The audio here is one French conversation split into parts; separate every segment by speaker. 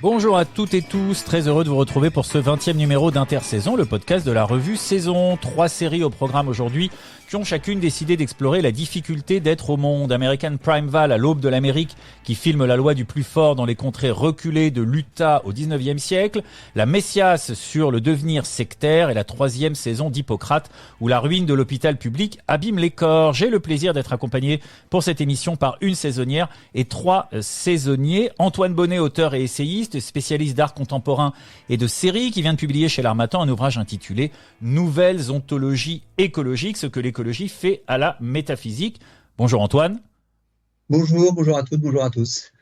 Speaker 1: Bonjour à toutes et tous, très heureux de vous retrouver pour ce 20e numéro d'Intersaison, le podcast de la revue Saison. 3 séries au programme aujourd'hui qui ont chacune décidé d'explorer la difficulté d'être au monde. American Primeval à l'aube de l'Amérique qui filme la loi du plus fort dans les contrées reculées de l'Utah au 19e siècle. La Messias sur le devenir sectaire et la 3e saison d'Hippocrate où la ruine de l'hôpital public abîme les corps. J'ai le plaisir d'être accompagné pour cette émission par une saisonnière et 3 saisonniers. Antoine Bonnet, auteur et essayiste, spécialiste d'art contemporain et de séries, qui vient de publier chez l'Harmattan un ouvrage intitulé « Nouvelles ontologies écologiques, ce que l'écologie fait à la métaphysique ». Bonjour Antoine.
Speaker 2: Bonjour à toutes, bonjour à tous.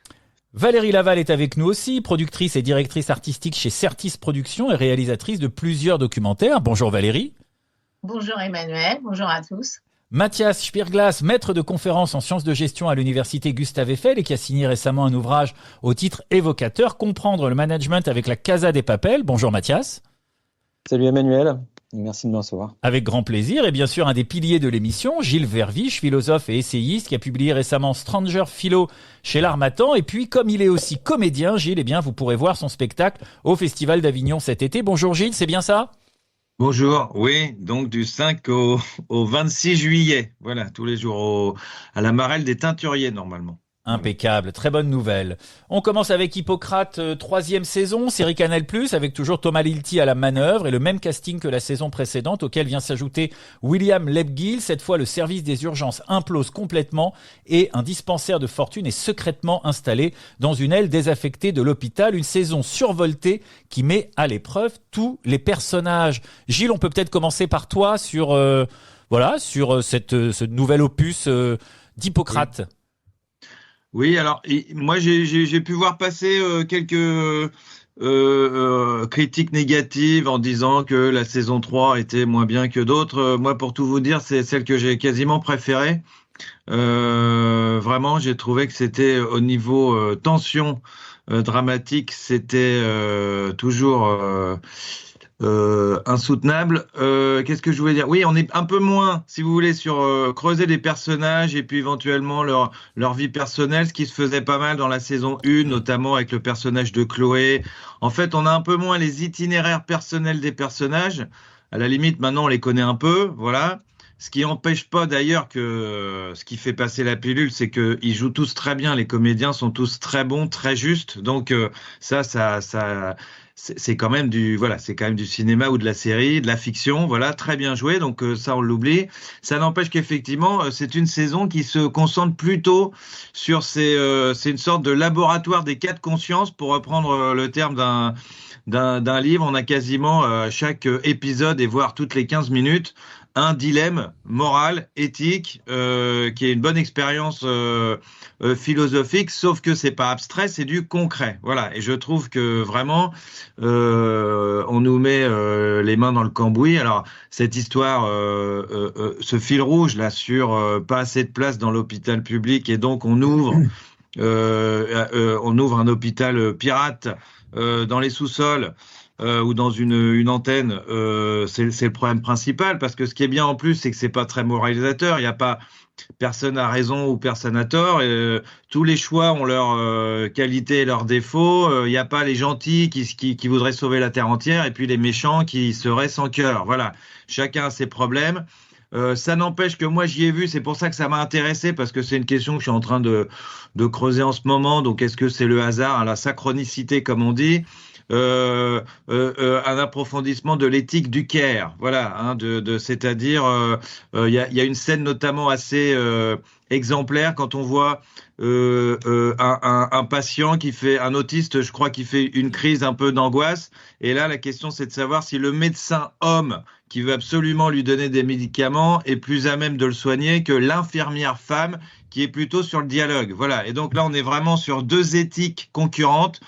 Speaker 1: Valérie Laval est avec nous aussi, productrice et directrice artistique chez Certis Productions et réalisatrice de plusieurs documentaires. Bonjour Valérie.
Speaker 3: Bonjour Emmanuel, bonjour à tous.
Speaker 1: Mathias Spierglas, maître de conférences en sciences de gestion à l'université Gustave Eiffel et qui a signé récemment un ouvrage au titre évocateur, Comprendre le management avec la Casa des Papel. Bonjour Mathias.
Speaker 4: Salut Emmanuel, merci de me recevoir.
Speaker 1: Avec grand plaisir, et bien sûr un des piliers de l'émission, Gilles Verviche, philosophe et essayiste qui a publié récemment Stranger Philo chez l'Harmattan. Et puis comme il est aussi comédien, Gilles, eh bien vous pourrez voir son spectacle au Festival d'Avignon cet été. Bonjour Gilles, c'est bien ça ?
Speaker 5: Bonjour, oui, donc du 5 au 26 juillet, voilà, tous les jours à la Marelle des Teinturiers normalement.
Speaker 1: Impeccable, très bonne nouvelle. On commence avec Hippocrate, 3e saison, série Canal+, avec toujours Thomas Lilti à la manœuvre et le même casting que la saison précédente, auquel vient s'ajouter William Lebguil. Cette fois, le service des urgences implose complètement et un dispensaire de fortune est secrètement installé dans une aile désaffectée de l'hôpital. Une saison survoltée qui met à l'épreuve tous les personnages. Gilles, on peut peut-être commencer par toi sur ce nouvel opus d'Hippocrate.
Speaker 5: Oui. Oui, alors moi j'ai pu voir passer quelques critiques négatives en disant que la saison 3 était moins bien que d'autres. Moi, pour tout vous dire, c'est celle que j'ai quasiment préférée. Vraiment, j'ai trouvé que c'était au niveau tension dramatique, c'était toujours insoutenable. Qu'est-ce que je voulais dire? Oui, on est un peu moins, si vous voulez, sur creuser des personnages et puis éventuellement leur vie personnelle, ce qui se faisait pas mal dans la saison 1, notamment avec le personnage de Chloé. En fait, on a un peu moins les itinéraires personnels des personnages. À la limite, maintenant, on les connaît un peu, voilà. Ce qui n'empêche pas d'ailleurs que ce qui fait passer la pilule, c'est qu'ils jouent tous très bien. Les comédiens sont tous très bons, très justes. Donc ça c'est quand même c'est quand même du cinéma ou de la série, de la fiction, voilà, très bien joué. Donc ça on l'oublie. Ça n'empêche qu'effectivement c'est une saison qui se concentre plutôt sur c'est une sorte de laboratoire des cas de conscience, pour reprendre le terme d'un livre. On a quasiment chaque épisode et voire toutes les 15 minutes un dilemme moral, éthique, qui est une bonne expérience philosophique, sauf que c'est pas abstrait, c'est du concret. Voilà. Et je trouve que vraiment, on nous met les mains dans le cambouis. Alors cette histoire, ce fil rouge là sur pas assez de place dans l'hôpital public, et donc on ouvre un hôpital pirate dans les sous-sols. Ou dans une antenne, c'est le problème principal, parce que ce qui est bien en plus, c'est que c'est pas très moralisateur. Il y a pas personne a raison ou personne a tort. Tous les choix ont leurs qualités et leurs défauts. Il n'y a pas les gentils qui voudraient sauver la terre entière et puis les méchants qui seraient sans cœur. Voilà, chacun a ses problèmes. Ça n'empêche que moi j'y ai vu, c'est pour ça que ça m'a intéressé, parce que c'est une question que je suis en train de creuser en ce moment. Donc est-ce que c'est le hasard, la synchronicité comme on dit? Un approfondissement de l'éthique du care, voilà, hein, c'est-à-dire il y a une scène notamment assez exemplaire quand on voit un patient un autiste, je crois, qui fait une crise un peu d'angoisse, et là la question c'est de savoir si le médecin homme qui veut absolument lui donner des médicaments est plus à même de le soigner que l'infirmière femme qui est plutôt sur le dialogue, voilà. Et donc là on est vraiment sur deux éthiques concurrentes.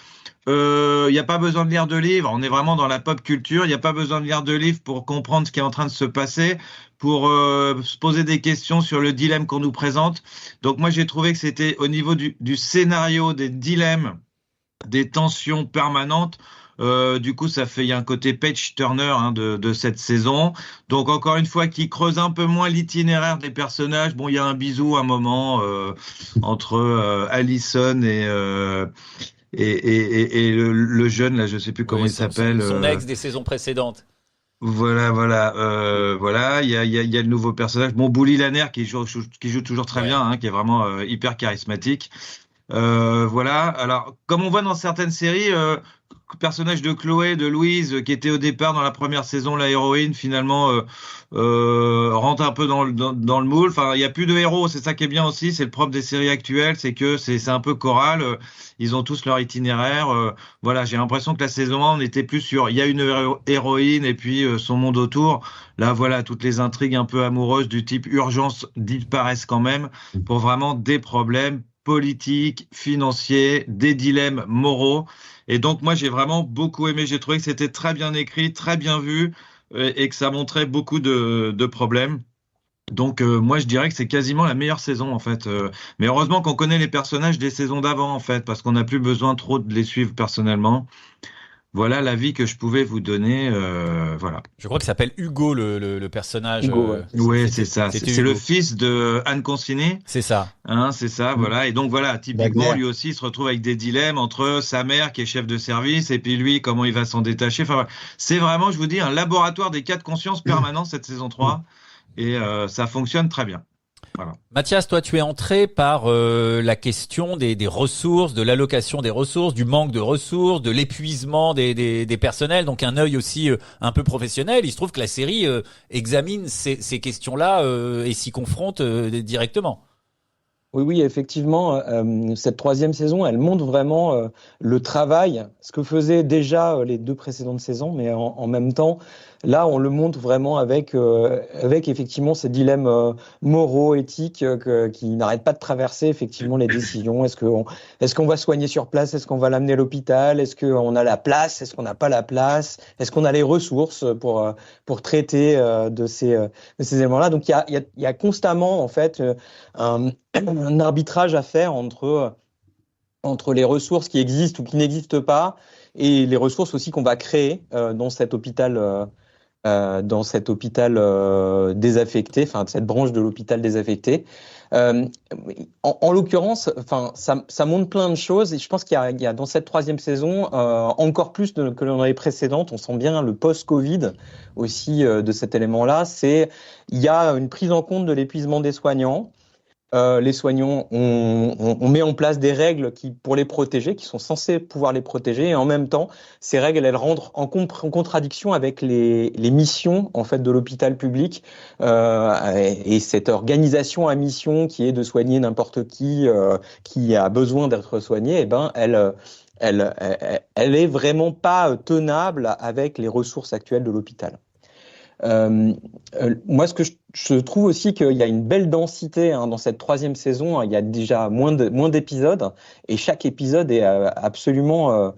Speaker 5: Il n'y a pas besoin de lire de livres, on est vraiment dans la pop culture, il n'y a pas besoin de lire de livres pour comprendre ce qui est en train de se passer, pour se poser des questions sur le dilemme qu'on nous présente. Donc moi j'ai trouvé que c'était au niveau du scénario, des dilemmes, des tensions permanentes. Du coup, il y a un côté page turner de cette saison. Donc encore une fois, qui creuse un peu moins l'itinéraire des personnages. Bon, il y a un bisou à un moment entre Allison et le jeune, là, je sais plus comment
Speaker 1: Oui,
Speaker 5: il s'appelle.
Speaker 1: son ex des saisons précédentes.
Speaker 5: Voilà. Il y a le nouveau personnage. Bon, Bouli Lanner qui joue toujours très
Speaker 1: Ouais.
Speaker 5: bien, hein, qui est vraiment hyper charismatique. Voilà. Alors, comme on voit dans certaines séries, le personnage de Chloé, de Louise, qui était au départ dans la première saison la héroïne, finalement rentre un peu dans le moule. Enfin, il n'y a plus de héros. C'est ça qui est bien aussi. C'est le propre des séries actuelles, c'est que c'est un peu choral. Ils ont tous leur itinéraire. Voilà, j'ai l'impression que la saison 1, on était plus sur il y a une héroïne et puis son monde autour. Là, voilà, toutes les intrigues un peu amoureuses du type urgence disparaissent quand même pour vraiment des problèmes politiques, financiers, des dilemmes moraux. Et donc, moi, j'ai vraiment beaucoup aimé. J'ai trouvé que c'était très bien écrit, très bien vu, et que ça montrait beaucoup de problèmes. Donc, moi, je dirais que c'est quasiment la meilleure saison, en fait. Mais heureusement qu'on connaît les personnages des saisons d'avant, en fait, parce qu'on n'a plus besoin trop de les suivre personnellement. Voilà l'avis que je pouvais vous donner. Voilà.
Speaker 1: Je crois qu'il s'appelle Hugo, le personnage.
Speaker 4: Hugo, ouais.
Speaker 5: Ouais, c'est ça.
Speaker 1: C'était
Speaker 5: C'est le
Speaker 1: Hugo.
Speaker 5: fils de Anne Consigny.
Speaker 1: C'est ça.
Speaker 5: Hein, c'est ça,
Speaker 4: Mm.
Speaker 5: voilà. Et donc voilà, typiquement,
Speaker 2: Wagner.
Speaker 5: lui aussi, il se retrouve avec des dilemmes entre sa mère qui est chef de service et puis lui, comment il va s'en détacher. Enfin, voilà. C'est vraiment, je vous dis, un laboratoire des cas de conscience permanent cette saison 3 et ça fonctionne très bien. Voilà.
Speaker 1: Mathias, toi, tu es entré par la question des ressources, de l'allocation des ressources, du manque de ressources, de l'épuisement des personnels, donc un œil aussi un peu professionnel. Il se trouve que la série examine ces questions-là et s'y confronte directement.
Speaker 4: Oui, oui, effectivement, cette troisième saison, elle montre vraiment le travail, ce que faisaient déjà les deux précédentes saisons, mais en même temps, là, on le montre vraiment avec effectivement ces dilemmes moraux, éthiques, qui n'arrêtent pas de traverser effectivement les décisions. Est-ce qu'on va soigner sur place? Est-ce qu'on va l'amener à l'hôpital? Est-ce qu'on a la place? Est-ce qu'on n'a pas la place? Est-ce qu'on a les ressources pour traiter de ces éléments-là? Donc, il y a constamment, en fait, un arbitrage à faire entre les ressources qui existent ou qui n'existent pas et les ressources aussi qu'on va créer dans cet hôpital désaffecté, enfin cette branche de l'hôpital désaffecté. Euh, en l'occurrence, enfin ça montre plein de choses et je pense qu'il y a dans cette troisième saison encore plus que dans les précédentes. On sent bien le post-Covid aussi de cet élément-là. Il y a une prise en compte de l'épuisement des soignants. Les soignants, on met en place des règles pour les protéger, qui sont censées pouvoir les protéger, et en même temps, ces règles, elles rentrent en contradiction avec les missions en fait de l'hôpital public et cette organisation à mission qui est de soigner n'importe qui a besoin d'être soigné, eh ben elle est vraiment pas tenable avec les ressources actuelles de l'hôpital. Moi, ce que je trouve aussi qu'il y a une belle densité dans cette troisième saison. Il y a déjà moins d'épisodes et chaque épisode est absolument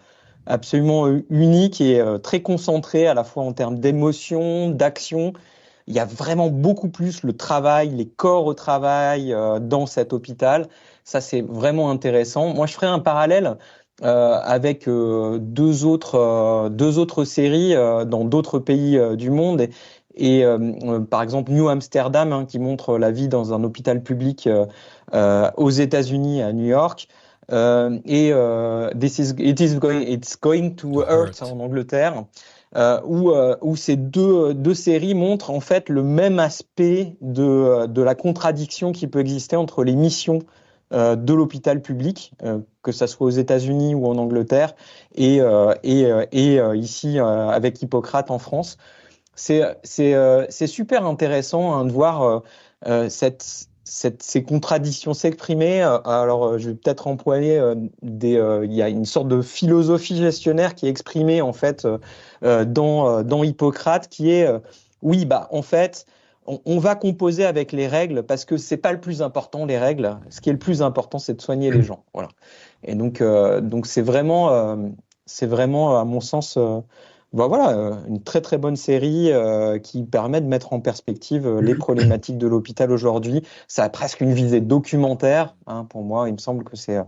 Speaker 4: unique et très concentré à la fois en termes d'émotion, d'action. Il y a vraiment beaucoup plus le travail, les corps au travail dans cet hôpital. Ça, c'est vraiment intéressant. Moi, je ferai un parallèle avec deux autres séries dans d'autres pays du monde. Par exemple, New Amsterdam, qui montre la vie dans un hôpital public aux États-Unis, à New York. It's Going to Hurt en Angleterre, où ces deux séries montrent en fait le même aspect de la contradiction qui peut exister entre les missions de l'hôpital public, que ça soit aux États-Unis ou en Angleterre, et ici avec Hippocrate en France. C'est super intéressant de voir ces contradictions s'exprimer. Alors, je vais peut-être employer il y a une sorte de philosophie gestionnaire qui est exprimée en fait dans Hippocrate, qui est oui, bah en fait. On va composer avec les règles parce que c'est pas le plus important, les règles. Ce qui est le plus important, c'est de soigner les gens. Voilà. Et donc c'est vraiment à mon sens une très très bonne série qui permet de mettre en perspective les problématiques de l'hôpital aujourd'hui. Ça a presque une visée documentaire, pour moi. Il me semble que c'est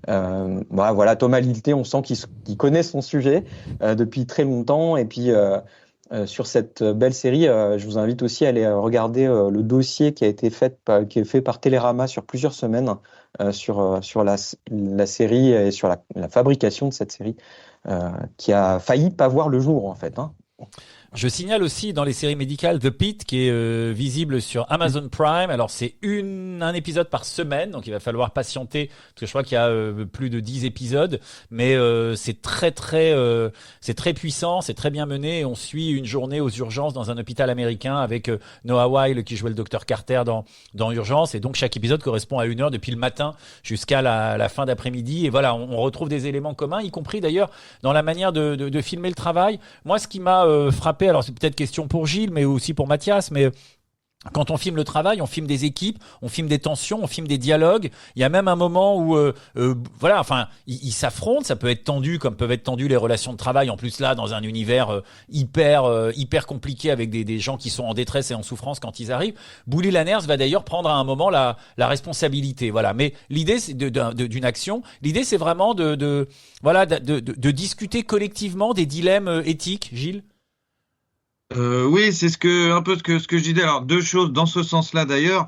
Speaker 4: Thomas Lilté, on sent qu'il connaît son sujet depuis très longtemps et puis sur cette belle série. Je vous invite aussi à aller regarder le dossier qui est fait par Télérama sur plusieurs semaines sur la série et sur la fabrication de cette série qui a failli pas voir le jour en fait. Hein.
Speaker 1: Je signale aussi dans les séries médicales The Pitt qui est visible sur Amazon Prime. Alors c'est un épisode par semaine, donc il va falloir patienter parce que je crois qu'il y a plus de 10 épisodes, mais c'est c'est très puissant, c'est très bien mené. Et on suit une journée aux urgences dans un hôpital américain avec Noah Wyle qui jouait le docteur Carter dans Urgence, et donc chaque épisode correspond à 1 heure depuis le matin jusqu'à la fin d'après-midi. Et voilà, on retrouve des éléments communs, y compris d'ailleurs dans la manière de filmer le travail. Moi, ce qui m'a frappé, alors c'est peut-être question pour Gilles, mais aussi pour Mathias, mais quand on filme le travail, on filme des équipes, on filme des tensions, on filme des dialogues. Il y a même un moment où, voilà, enfin, ils s'affrontent. Ça peut être tendu, comme peuvent être tendues les relations de travail. En plus là, dans un univers hyper compliqué avec des gens qui sont en détresse et en souffrance quand ils arrivent. Bouli Lanners va d'ailleurs prendre à un moment la responsabilité. Voilà. Mais l'idée, c'est d'une action. L'idée, c'est vraiment de discuter collectivement des dilemmes éthiques. Gilles.
Speaker 5: Oui, c'est un peu ce que je disais. Alors, deux choses dans ce sens-là d'ailleurs.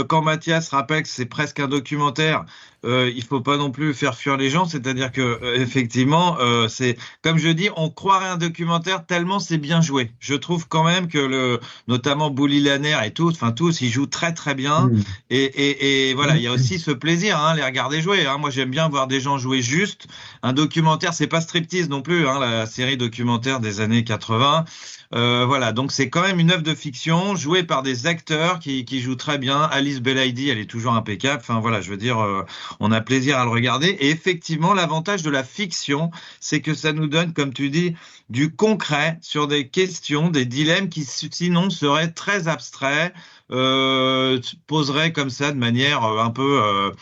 Speaker 5: Quand Mathias rappelle que c'est presque un documentaire, il faut pas non plus faire fuir les gens. C'est-à-dire que effectivement, c'est comme je dis, on croirait un documentaire tellement c'est bien joué. Je trouve quand même que notamment Bouli Lanners et tous, ils jouent très très bien. Et voilà, il y a aussi ce plaisir, les regarder jouer. Moi, j'aime bien voir des gens jouer juste. Un documentaire, c'est pas striptease non plus. La série documentaire des années 80. Voilà, donc c'est quand même une œuvre de fiction jouée par des acteurs qui jouent très bien. Alice Belaïdi, elle est toujours impeccable. Enfin voilà, je veux dire, on a plaisir à le regarder. Et effectivement, l'avantage de la fiction, c'est que ça nous donne, comme tu dis, du concret sur des questions, des dilemmes qui sinon seraient très abstraits, poseraient comme ça de manière un peu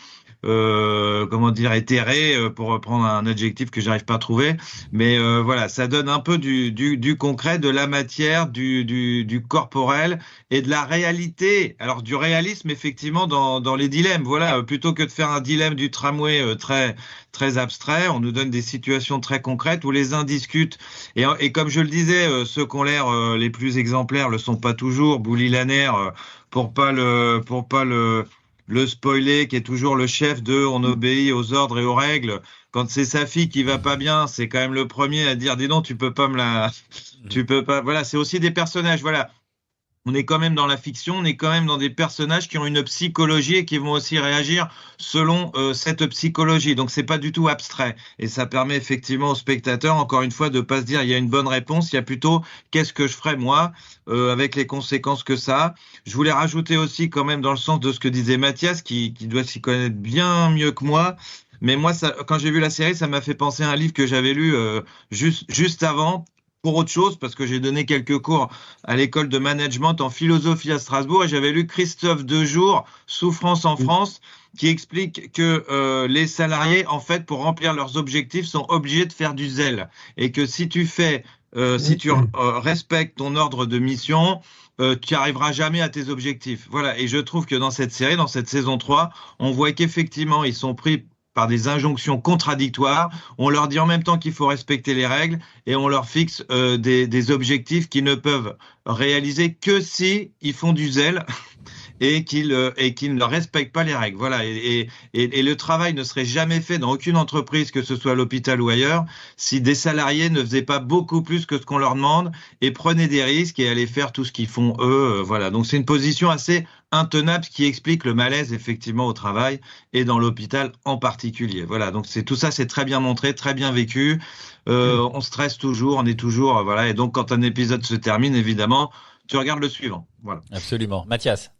Speaker 5: comment dire, éthéré, pour reprendre un adjectif que j'arrive pas à trouver, mais voilà, ça donne un peu du concret, de la matière, du corporel et de la réalité. Alors du réalisme effectivement dans les dilemmes. Voilà, plutôt que de faire un dilemme du tramway très très abstrait, on nous donne des situations très concrètes où les uns discutent. Et comme je le disais, ceux qui ont l'air les plus exemplaires le sont pas toujours. Bouli Lanners, pour pas le spoiler, qui est toujours le chef on obéit aux ordres et aux règles. Quand c'est sa fille qui va pas bien, c'est quand même le premier à dire, dis donc, tu peux pas tu peux pas, voilà, c'est aussi des personnages, voilà. On est quand même dans la fiction, on est quand même dans des personnages qui ont une psychologie et qui vont aussi réagir selon cette psychologie. Donc c'est pas du tout abstrait et ça permet effectivement aux spectateurs, encore une fois, de pas se dire il y a une bonne réponse, il y a plutôt qu'est-ce que je ferais moi avec les conséquences que ça a. Je voulais rajouter aussi quand même dans le sens de ce que disait Mathias, qui doit s'y connaître bien mieux que moi. Mais moi, quand j'ai vu la série, ça m'a fait penser à un livre que j'avais lu juste avant, pour autre chose, parce que j'ai donné quelques cours à l'école de management en philosophie à Strasbourg, et j'avais lu Christophe Dejour, Souffrance en France, qui explique que les salariés, en fait, pour remplir leurs objectifs, sont obligés de faire du zèle, et que si tu respectes ton ordre de mission, tu arriveras jamais à tes objectifs. Voilà, et je trouve que dans cette série, dans cette saison 3, on voit qu'effectivement, ils sont pris par des injonctions contradictoires. On leur dit en même temps qu'il faut respecter les règles et on leur fixe des objectifs qu'ils ne peuvent réaliser que si ils font du zèle et qu'ils ne respectent pas les règles. Voilà. Et le travail ne serait jamais fait dans aucune entreprise, que ce soit à l'hôpital ou ailleurs, si des salariés ne faisaient pas beaucoup plus que ce qu'on leur demande et prenaient des risques et allaient faire tout ce qu'ils font eux. Voilà. Donc c'est une position assez intenable qui explique le malaise effectivement au travail et dans l'hôpital en particulier. Voilà. Donc tout ça, c'est très bien montré, très bien vécu. On stresse toujours, on est toujours, voilà. Et donc quand un épisode se termine, évidemment, tu regardes le suivant. Voilà.
Speaker 1: Absolument. Mathias.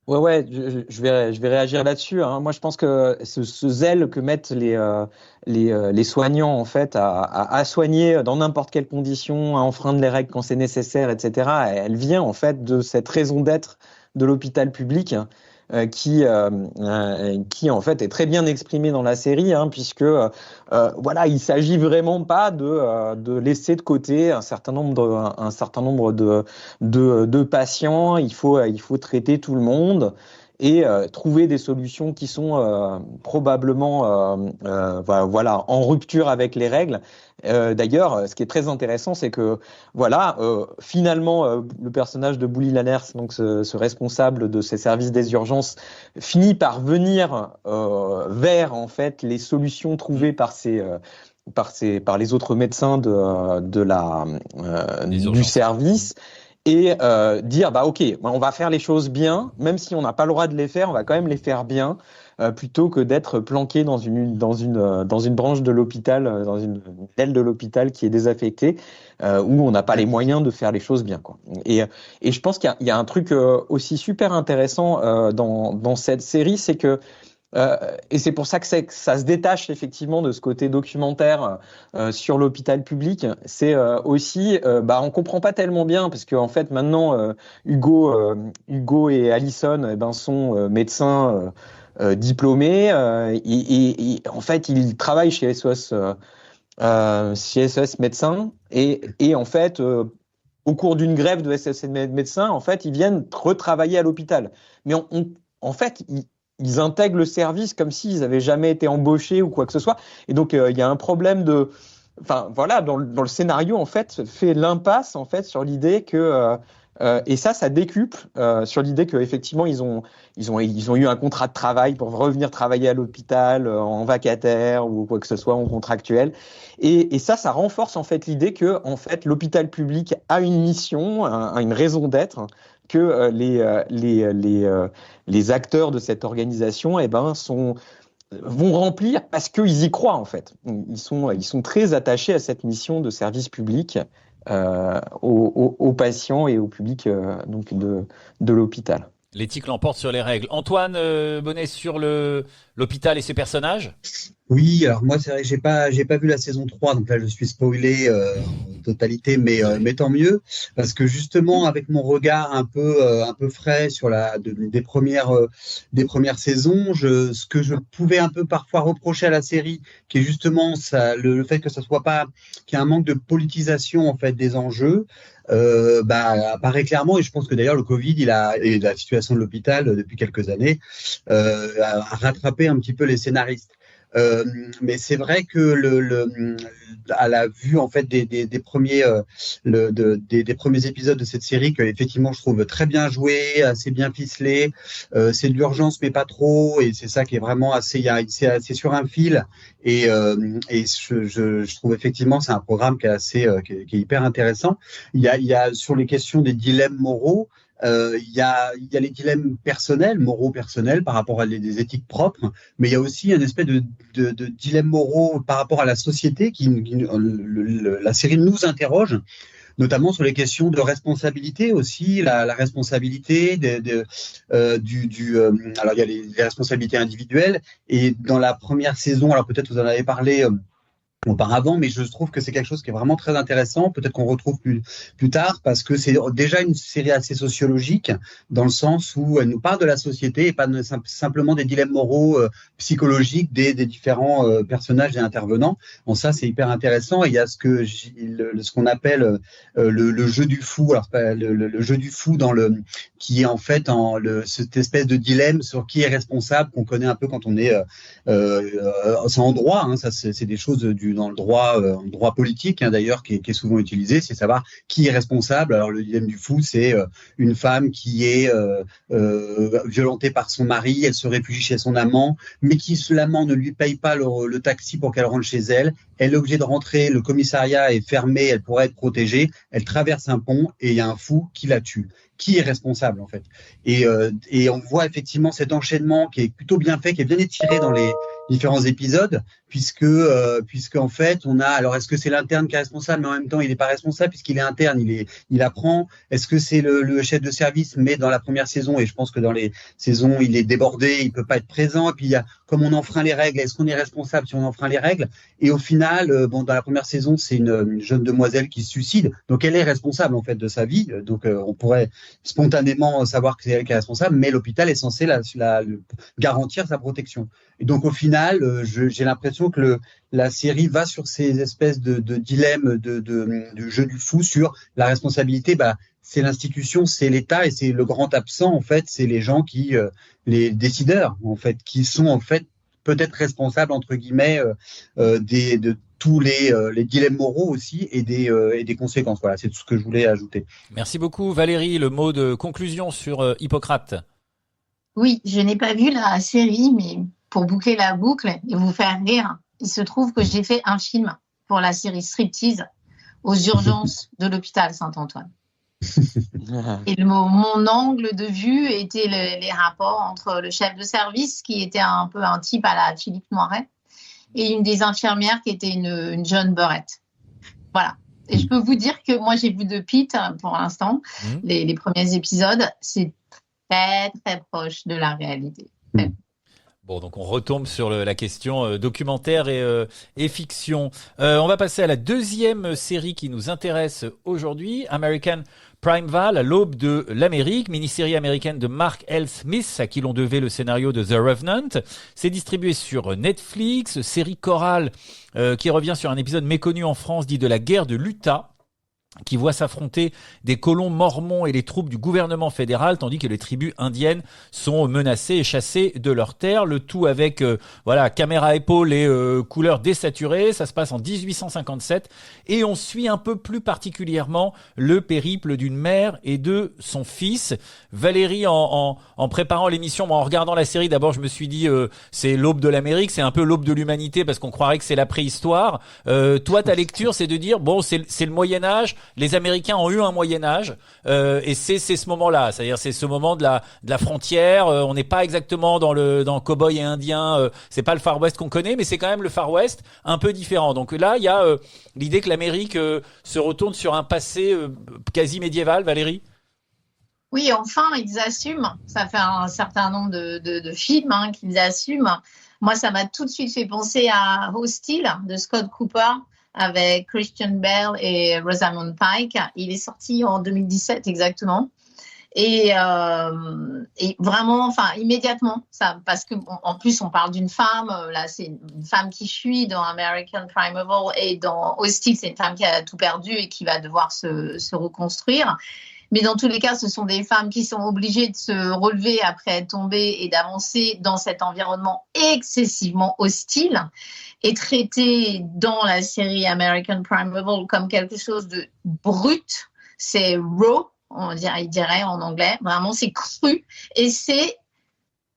Speaker 4: Ouais, je vais réagir là-dessus. Moi, je pense que ce zèle que mettent les soignants en fait à soigner dans n'importe quelle condition, à enfreindre les règles quand c'est nécessaire, etc. Elle vient en fait de cette raison d'être de l'hôpital public qui en fait est très bien exprimée dans la série, puisque voilà, il s'agit vraiment pas de laisser de côté un certain nombre de patients. Il faut traiter tout le monde. et trouver des solutions qui sont probablement voilà, en rupture avec les règles. D'ailleurs, ce qui est très intéressant, c'est que voilà, finalement, le personnage de Bouli Lanners, donc ce responsable de ces services des urgences, finit par venir vers en fait les solutions trouvées par les autres médecins du service. Et dire bah ok, on va faire les choses bien, même si on n'a pas le droit de les faire, on va quand même les faire bien, plutôt que d'être planqué dans une branche de l'hôpital, dans une aile de l'hôpital qui est désaffectée, où on n'a pas les moyens de faire les choses bien, quoi. Et je pense qu'il y a un truc aussi super intéressant dans cette série, c'est que et c'est pour ça que ça se détache effectivement de ce côté documentaire sur l'hôpital public. C'est aussi, on comprend pas tellement bien parce que en fait maintenant Hugo et Allison sont médecins diplômés et en fait ils travaillent chez SOS médecins et en fait au cours d'une grève de SOS médecins en fait ils viennent retravailler à l'hôpital. Mais en fait ils intègrent le service comme s'ils avaient jamais été embauchés ou quoi que ce soit. Et donc, il y a un problème enfin, voilà, dans le scénario, en fait, fait l'impasse, en fait, sur l'idée que, et ça décuple, sur l'idée qu'effectivement, ils ont eu un contrat de travail pour revenir travailler à l'hôpital, en vacataire ou quoi que ce soit, en contractuel. Et ça renforce, en fait, l'idée que, en fait, l'hôpital public a une mission, une raison d'être, que les acteurs de cette organisation vont remplir parce qu'ils y croient en fait. Ils sont très attachés à cette mission de service public aux patients et au public donc de l'hôpital.
Speaker 1: L'éthique l'emporte sur les règles. Antoine Bonnet sur l'hôpital et ses personnages.
Speaker 2: Oui, alors moi c'est vrai que j'ai pas vu la saison 3, donc là je suis spoilé en totalité, mais tant mieux parce que justement avec mon regard un peu frais sur des premières saisons, ce que je pouvais un peu parfois reprocher à la série, qui est justement ça, le fait que ça soit pas, qu'il y a un manque de politisation en fait des enjeux. Apparaît clairement, et je pense que d'ailleurs le Covid et la situation de l'hôpital depuis quelques années a rattrapé un petit peu les scénaristes. Mais c'est vrai que à la vue en fait des premiers épisodes de cette série, que effectivement je trouve très bien joué, assez bien ficelé, c'est de l'urgence mais pas trop, et c'est ça qui est vraiment c'est assez sur un fil, et je trouve effectivement c'est un programme qui est hyper intéressant. Il y a sur les questions des dilemmes moraux. Il y a les dilemmes personnels, moraux personnels par rapport à des éthiques propres, mais il y a aussi une espèce de dilemmes moraux par rapport à la société la série nous interroge, notamment sur les questions de responsabilité aussi, la responsabilité alors il y a les responsabilités individuelles, et dans la première saison, alors peut-être vous en avez parlé auparavant, mais je trouve que c'est quelque chose qui est vraiment très intéressant, peut-être qu'on retrouve plus tard, parce que c'est déjà une série assez sociologique, dans le sens où elle nous parle de la société et pas simplement des dilemmes moraux psychologiques des différents personnages et intervenants. En ça, c'est hyper intéressant. Et il y a ce qu'on appelle le jeu du fou, alors le jeu du fou qui est en fait cette espèce de dilemme sur qui est responsable, qu'on connaît un peu quand on est c'est en droit, hein, ça c'est des choses dans le droit politique, hein, d'ailleurs, qui est souvent utilisé, c'est savoir qui est responsable. Alors le dilemme du fou, c'est une femme qui est violentée par son mari, elle se réfugie chez son amant, mais l'amant ne lui paye pas le taxi pour qu'elle rentre chez elle. Elle est obligée de rentrer, le commissariat est fermé, elle pourrait être protégée, elle traverse un pont et il y a un fou qui la tue. Qui est responsable en fait? Et on voit effectivement cet enchaînement qui est plutôt bien fait, qui est bien étiré dans les différents épisodes, puisque en fait on a, alors est-ce que c'est l'interne qui est responsable, mais en même temps il n'est pas responsable puisqu'il est interne, il apprend. Est-ce que c'est le chef de service, mais dans la première saison, et je pense que dans les saisons il est débordé, il peut pas être présent, et puis il y a, comme on enfreint les règles, est-ce qu'on est responsable si on enfreint les règles? Et au final, dans la première saison, c'est une jeune demoiselle qui se suicide, donc elle est responsable en fait de sa vie, donc on pourrait spontanément savoir que c'est elle qui est responsable, mais l'hôpital est censé garantir sa protection. Et donc au final, j'ai l'impression que la série va sur ces espèces de dilemmes de jeu du fou sur la responsabilité. c'est l'institution, c'est l'État et c'est le grand absent en fait, c'est les gens les décideurs en fait, qui sont en fait peut-être responsables entre guillemets de tous les dilemmes moraux aussi et des conséquences. Voilà, c'est tout ce que je voulais ajouter.
Speaker 1: Merci beaucoup Valérie. Le mot de conclusion sur Hippocrate.
Speaker 3: Oui, je n'ai pas vu la série, mais pour boucler la boucle et vous faire rire, il se trouve que j'ai fait un film pour la série Striptease aux urgences de l'hôpital Saint-Antoine. Et mon angle de vue était les rapports entre le chef de service, qui était un peu un type à la Philippe Noiret, et une des infirmières qui était une jeune beurette. Voilà. Et je peux vous dire que moi, j'ai vu de Pete pour l'instant, les premiers épisodes, c'est très, très proche de la réalité.
Speaker 1: Bon, donc on retombe sur la question documentaire et fiction. On va passer à la deuxième série qui nous intéresse aujourd'hui, American Prime Val, à l'aube de l'Amérique, mini-série américaine de Mark L. Smith, à qui l'on devait le scénario de The Revenant. C'est distribué sur Netflix, série chorale qui revient sur un épisode méconnu en France dit de la guerre de l'Utah, qui voit s'affronter des colons mormons et les troupes du gouvernement fédéral, tandis que les tribus indiennes sont menacées et chassées de leurs terres. Le tout avec caméra à épaule et couleurs désaturées. Ça se passe en 1857 et on suit un peu plus particulièrement le périple d'une mère et de son fils. Valérie, en préparant l'émission, en regardant la série, d'abord je me suis dit c'est l'aube de l'Amérique, c'est un peu l'aube de l'humanité parce qu'on croirait que c'est la préhistoire. Toi, ta lecture, c'est de dire bon, c'est le Moyen-Âge. Les Américains ont eu un Moyen-Âge et c'est ce moment-là, c'est-à-dire c'est ce moment de la frontière. On n'est pas exactement dans cow-boy et indien. C'est pas le Far West qu'on connaît, mais c'est quand même le Far West un peu différent. Donc là, il y a l'idée que l'Amérique se retourne sur un passé quasi médiéval. Valérie.
Speaker 3: Oui, enfin, ils assument. Ça fait un certain nombre de films qu'ils assument. Moi, ça m'a tout de suite fait penser à Hostile de Scott Cooper, avec Christian Bale et Rosamund Pike. Il est sorti en 2017 exactement. Et vraiment, immédiatement, ça, parce que en plus on parle d'une femme. Là, c'est une femme qui fuit dans American Primeval, et dans Hostile, c'est une femme qui a tout perdu et qui va devoir se reconstruire. Mais dans tous les cas, ce sont des femmes qui sont obligées de se relever après être tombées et d'avancer dans cet environnement excessivement hostile et traité dans la série American Primeval comme quelque chose de brut. C'est raw, il dirait en anglais. Vraiment, c'est cru et c'est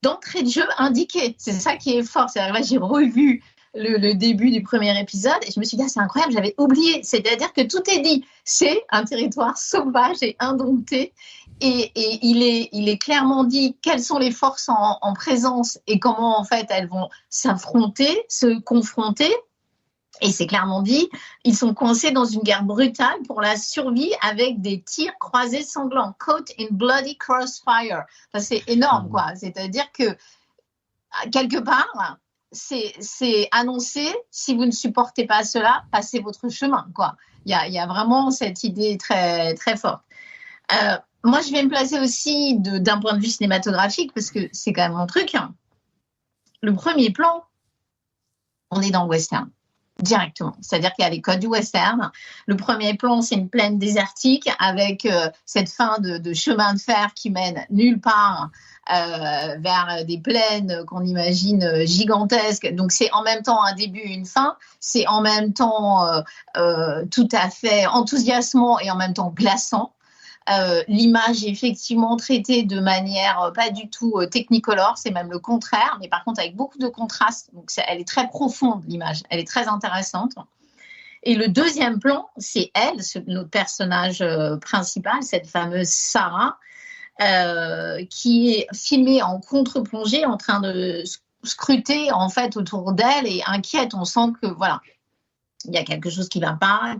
Speaker 3: d'entrée de jeu indiqué. C'est ça qui est fort. C'est là, j'ai revu le début du premier épisode et je me suis dit c'est incroyable, j'avais oublié, c'est-à-dire que tout est dit, c'est un territoire sauvage et indompté et il est clairement dit quelles sont les forces en présence et comment en fait elles vont s'affronter, se confronter, et c'est clairement dit, ils sont coincés dans une guerre brutale pour la survie avec des tirs croisés sanglants, caught in bloody crossfire. C'est énorme quoi, c'est-à-dire que quelque part c'est annoncé, si vous ne supportez pas cela, passez votre chemin, quoi. Il y a vraiment cette idée très, très forte. Moi, je vais me placer aussi d'un point de vue cinématographique, parce que c'est quand même mon truc. Le premier plan, on est dans le western, directement. C'est-à-dire qu'il y a les codes du western. Le premier plan, c'est une plaine désertique avec cette fin de chemin de fer qui mène nulle part, vers des plaines qu'on imagine gigantesques. Donc, c'est en même temps un début et une fin. C'est en même temps tout à fait enthousiasmant et en même temps glaçant. L'image est effectivement traitée de manière pas du tout technicolor, c'est même le contraire, mais par contre avec beaucoup de contraste. Donc, elle est très profonde, l'image. Elle est très intéressante. Et le deuxième plan, c'est elle, notre personnage principal, cette fameuse Sarah, qui est filmée en contre-plongée, en train de scruter en fait autour d'elle et inquiète. On sent que voilà, il y a quelque chose qui ne va pas,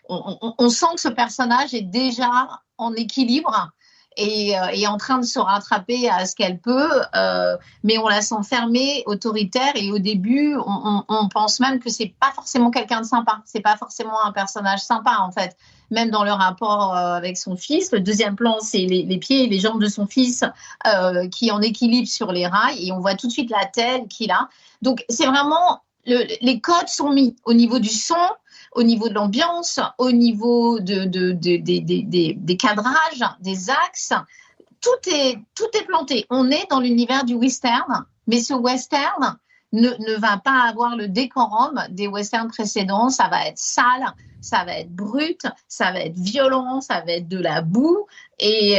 Speaker 3: on sent que ce personnage est déjà en équilibre et en train de se rattraper à ce qu'elle peut, mais on la sent fermée, autoritaire, et au début, on pense même que c'est pas forcément quelqu'un de sympa, c'est pas forcément un personnage sympa en fait. Même dans le rapport avec son fils, le deuxième plan, c'est les pieds et les jambes de son fils qui est en équilibre sur les rails, et on voit tout de suite la tête qu'il a. Donc c'est vraiment les codes sont mis au niveau du son, au niveau de l'ambiance, au niveau des cadrages, des axes. Tout est planté. On est dans l'univers du western, mais ce western ne va pas avoir le décorum des westerns précédents. Ça va être sale, ça va être brut, ça va être violent, ça va être de la boue. Et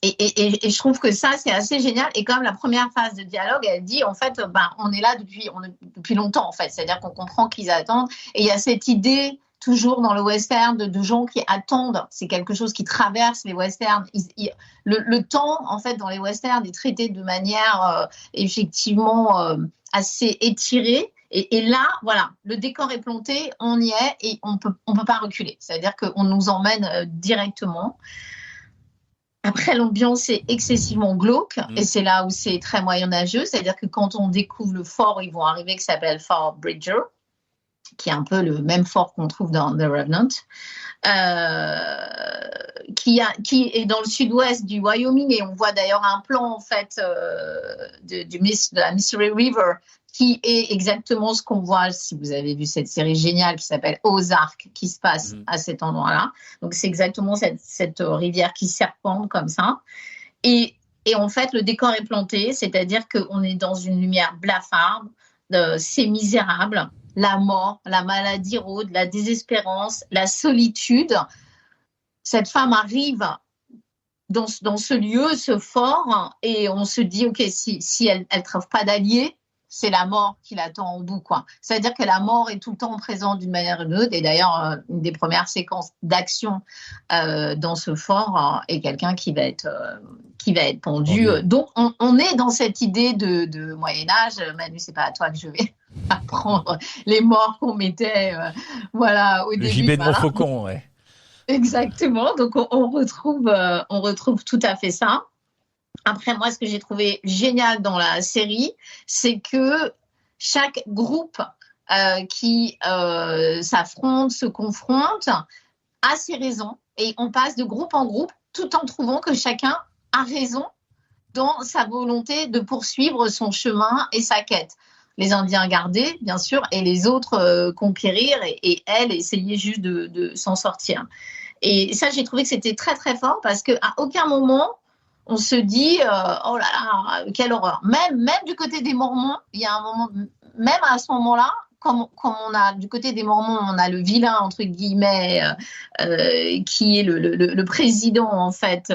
Speaker 3: je trouve que ça, c'est assez génial. Et comme la première phase de dialogue, elle dit, en fait, on est là depuis longtemps, en fait. C'est-à-dire qu'on comprend qu'ils attendent. Et il y a cette idée, toujours dans le western, de gens qui attendent. C'est quelque chose qui traverse les westerns. Le temps, en fait, dans les westerns, est traité de manière, effectivement, assez étirée. Et là, voilà, le décor est planté, on y est et on peut pas reculer. C'est-à-dire qu'on nous emmène directement. Après, l'ambiance est excessivement glauque et c'est là où c'est très moyenâgeux. C'est-à-dire que quand on découvre le fort, ils vont arriver, qui s'appelle Fort Bridger, qui est un peu le même fort qu'on trouve dans The Revenant, qui est dans le sud-ouest du Wyoming. Et on voit d'ailleurs un plan, en fait, de la Missouri River, qui est exactement ce qu'on voit, si vous avez vu cette série géniale qui s'appelle Ozark, qui se passe à cet endroit-là. Donc, c'est exactement cette rivière qui serpente comme ça. Et en fait, le décor est planté, c'est-à-dire qu'on est dans une lumière blafarde, c'est misérable, la mort, la maladie rôde, la désespérance, la solitude. Cette femme arrive dans ce lieu, ce fort, et on se dit, OK, si elle ne trouve pas d'alliés, c'est la mort qui l'attend au bout, quoi. C'est-à-dire que la mort est tout le temps présente d'une manière ou d'une autre. Et d'ailleurs, une des premières séquences d'action dans ce fort est quelqu'un qui va être pendu. Donc, on est dans cette idée de Moyen-Âge. Manu, c'est pas à toi que je vais apprendre les morts qu'on mettait au début.
Speaker 1: Le gibet de Montfaucon, ouais.
Speaker 3: Exactement. Donc, on retrouve tout à fait ça. Après, moi, ce que j'ai trouvé génial dans la série, c'est que chaque groupe qui s'affronte, se confronte, a ses raisons. Et on passe de groupe en groupe tout en trouvant que chacun a raison dans sa volonté de poursuivre son chemin et sa quête. Les Indiens garder, bien sûr, et les autres conquérir et elle, essayer juste de s'en sortir. Et ça, j'ai trouvé que c'était très, très fort parce qu'à aucun moment, on se dit, oh là là, quelle horreur. Même du côté des Mormons, il y a un moment, même à ce moment-là, comme on a du côté des Mormons, on a le vilain, entre guillemets, qui est le président, en fait,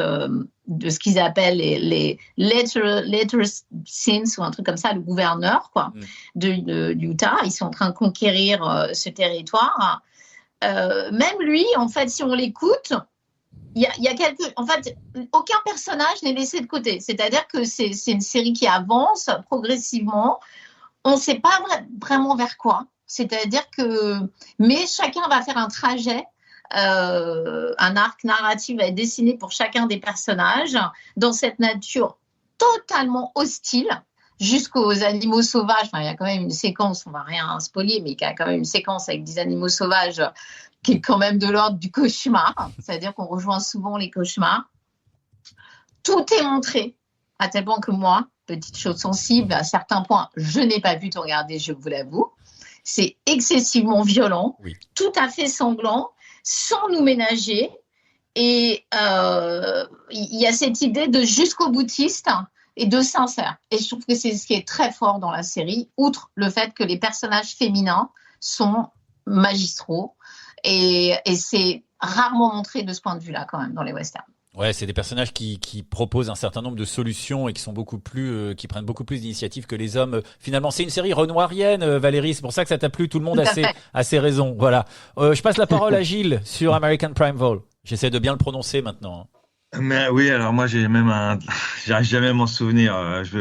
Speaker 3: de ce qu'ils appellent les later sins, ou un truc comme ça, le gouverneur, quoi, de Utah. Ils sont en train de conquérir ce territoire. Même lui, en fait, si on l'écoute, il y a en fait, aucun personnage n'est laissé de côté. C'est-à-dire que c'est une série qui avance progressivement. On ne sait pas vraiment vers quoi. C'est-à-dire que, mais chacun va faire un trajet. Un arc narratif va être dessiné pour chacun des personnages dans cette nature totalement hostile jusqu'aux animaux sauvages. Enfin, il y a quand même une séquence, on ne va rien spoiler, mais il y a quand même une séquence avec des animaux sauvages qui est quand même de l'ordre du cauchemar, c'est-à-dire qu'on rejoint souvent les cauchemars. Tout est montré, à tel point que moi, petite chose sensible, à certains points, je n'ai pas pu tout regarder, je vous l'avoue. C'est excessivement violent, tout à fait sanglant, sans nous ménager. Et il y a cette idée de jusqu'au boutiste et de sincère. Et je trouve que c'est ce qui est très fort dans la série, outre le fait que les personnages féminins sont magistraux. Et c'est rarement montré de ce point de vue-là, quand même, dans les westerns.
Speaker 1: Ouais, c'est des personnages qui proposent un certain nombre de solutions et qui sont beaucoup plus, qui prennent beaucoup plus d'initiatives que les hommes. Finalement, c'est une série renoirienne, Valérie. C'est pour ça que ça t'a plu. Tout le monde a ses raisons. Voilà. Je passe la parole à Gilles sur American Prime Vol. J'essaie de bien le prononcer maintenant.
Speaker 5: Mais oui, alors moi j'arrive jamais à m'en souvenir.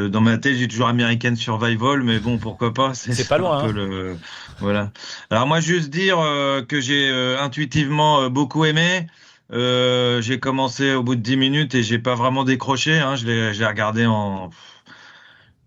Speaker 5: Dans ma tête, j'ai toujours American Survival, mais bon, pourquoi pas.
Speaker 1: C'est pas loin.
Speaker 5: Un peu voilà. Alors moi, juste dire que j'ai intuitivement beaucoup aimé. J'ai commencé au bout de 10 minutes et j'ai pas vraiment décroché. Je l'ai regardé en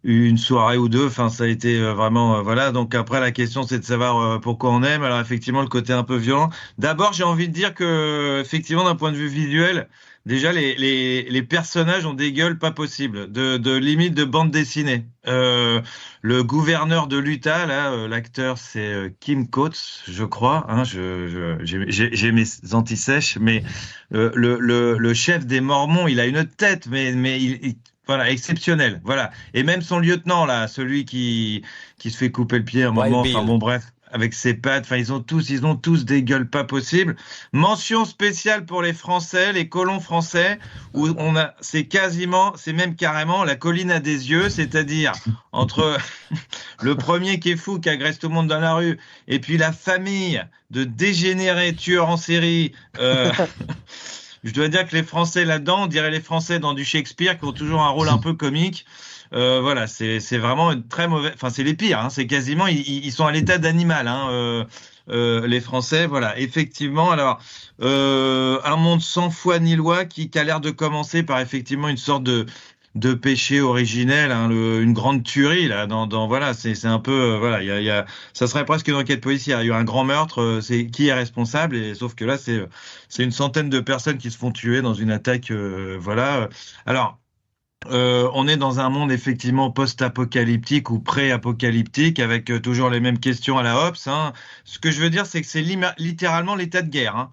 Speaker 5: une soirée ou deux. Enfin, ça a été vraiment voilà. Donc après, la question c'est de savoir pourquoi on aime. Alors effectivement, le côté un peu violent. D'abord, j'ai envie de dire que effectivement, d'un point de vue visuel, Déjà, les personnages ont des gueules pas possibles, de limite de bande dessinée. Le gouverneur de l'Utah, là, l'acteur, c'est Kim Coates, je crois. Hein, j'ai mes antisèches, mais le chef des Mormons, il a une tête, mais voilà, exceptionnel. Voilà. Et même son lieutenant, là, celui qui se fait couper le pied à un moment. Enfin bon, bref. Avec ses pattes, enfin ils ont tous des gueules pas possibles. Mention spéciale pour les Français, les colons français, où c'est même carrément la colline à des yeux, c'est-à-dire entre le premier qui est fou, qui agresse tout le monde dans la rue, et puis la famille de dégénérés tueurs en série. Je dois dire que les Français là-dedans, on dirait les Français dans du Shakespeare qui ont toujours un rôle un peu comique. Voilà, c'est vraiment très mauvais. Enfin, c'est les pires. Hein, c'est quasiment, ils sont à l'état d'animal. Hein, les Français, voilà. Effectivement, alors un monde sans foi ni loi qui a l'air de commencer par effectivement une sorte de péché originel, hein, une grande tuerie là. Voilà, c'est un peu voilà. Ça serait presque une enquête policière. Il y a eu un grand meurtre. C'est qui est responsable et sauf que là, c'est une centaine de personnes qui se font tuer dans une attaque. Voilà. Alors. On est dans un monde effectivement post-apocalyptique ou pré-apocalyptique avec toujours les mêmes questions à la Hobbes. Hein. Ce que je veux dire, c'est que c'est littéralement l'état de guerre. Hein.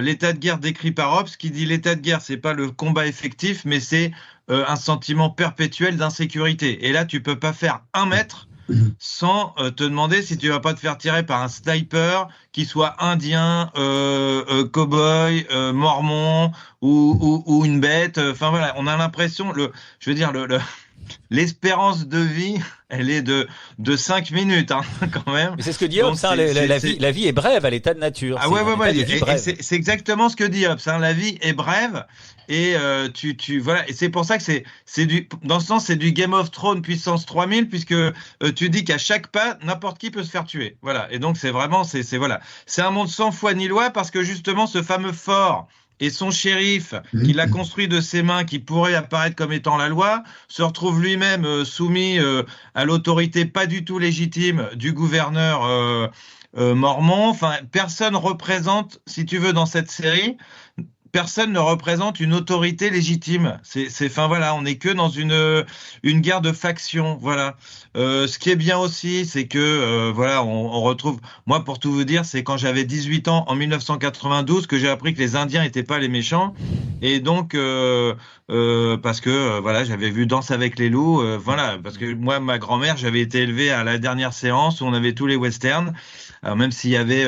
Speaker 5: L'état de guerre décrit par Hobbes, qui dit l'état de guerre, c'est pas le combat effectif, mais c'est un sentiment perpétuel d'insécurité. Et là, tu peux pas faire 1 mètre sans te demander si tu vas pas te faire tirer par un sniper qui soit indien, cow-boy, mormon ou une bête. Enfin voilà, on a l'impression, je veux dire, l'espérance de vie, elle est de 5 minutes, hein, quand même.
Speaker 1: Mais c'est ce que dit Hobbes, hein, la vie est brève à l'état de nature.
Speaker 5: Ah ouais. C'est exactement ce que dit Hobbes, hein, la vie est brève. Et voilà, et c'est pour ça que dans ce sens, c'est du Game of Thrones puissance 3000, puisque tu dis qu'à chaque pas, n'importe qui peut se faire tuer. Voilà. Et donc c'est vraiment, voilà, c'est un monde sans foi ni loi, parce que justement ce fameux fort et son shérif, qu'il a construit de ses mains, qui pourrait apparaître comme étant la loi, se retrouve lui-même soumis à l'autorité pas du tout légitime du gouverneur mormon. Enfin, personne représente, si tu veux, dans cette série. Personne ne représente une autorité légitime. Enfin voilà, on n'est que dans une guerre de factions. Voilà. Ce qui est bien aussi, c'est que voilà, on retrouve. Moi, pour tout vous dire, c'est quand j'avais 18 ans en 1992 que j'ai appris que les Indiens n'étaient pas les méchants. Et donc parce que voilà, j'avais vu Danse avec les loups. Voilà, parce que moi, ma grand-mère, j'avais été élevé à la dernière séance où on avait tous les westerns. Alors même s'il y avait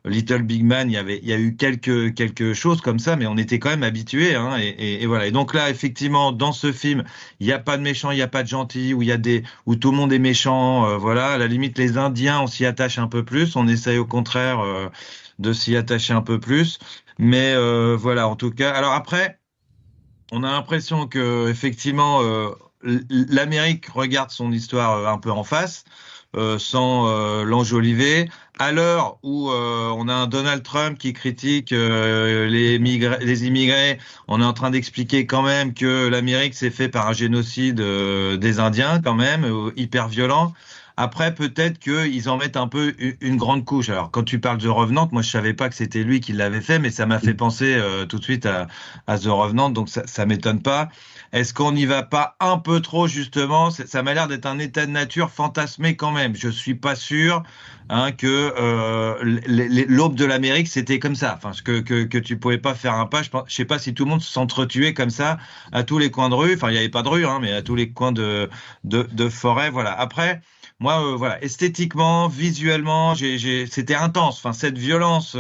Speaker 5: Little Big Man, il y a eu quelque chose comme ça, mais on était quand même habitués. Hein, et voilà. Et donc là, effectivement, dans ce film, il n'y a pas de méchants, il n'y a pas de gentils, où tout le monde est méchant. Voilà. À la limite, les Indiens, on s'y attache un peu plus. On essaye au contraire de s'y attacher un peu plus. Mais voilà, en tout cas. Alors après, on a l'impression que effectivement, l'Amérique regarde son histoire un peu en face. Sans l'enjoliver, à l'heure où on a un Donald Trump qui critique les immigrés, on est en train d'expliquer quand même que l'Amérique s'est fait par un génocide des Indiens quand même, hyper violent. Après, peut-être qu'ils en mettent un peu une grande couche. Alors, quand tu parles de Revenant, moi, je savais pas que c'était lui qui l'avait fait, mais ça m'a fait penser tout de suite à The Revenant, donc ça m'étonne pas. Est-ce qu'on n'y va pas un peu trop, justement? Ça m'a l'air d'être un état de nature fantasmé quand même. Je suis pas sûr que l'aube de l'Amérique, c'était comme ça. Enfin, que tu pouvais pas faire un pas. Je sais pas si tout le monde s'entretuait comme ça à tous les coins de rue. Enfin, il y avait pas de rue, mais à tous les coins de forêt. Voilà. Après, moi, voilà, esthétiquement, visuellement, c'était intense. Enfin, cette violence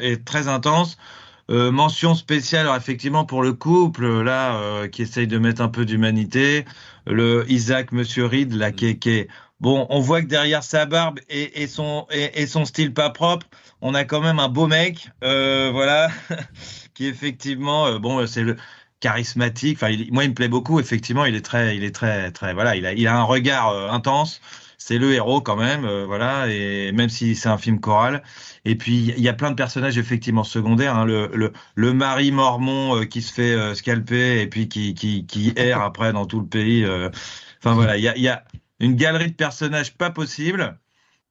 Speaker 5: est très intense. Mention spéciale, alors effectivement, pour le couple là qui essaye de mettre un peu d'humanité. Le Isaac, Monsieur Reed, là, qui est bon. On voit que derrière sa barbe et son style pas propre, on a quand même un beau mec, voilà, qui effectivement, bon, c'est le charismatique. Enfin, moi, il me plaît beaucoup. Effectivement, il est très, très. Voilà, il a un regard intense. C'est le héros quand même, voilà, et même si c'est un film choral. Et puis il y a plein de personnages effectivement secondaires, hein, le mari mormon qui se fait scalper et puis qui erre après dans tout le pays. Enfin voilà, il y a une galerie de personnages pas possible.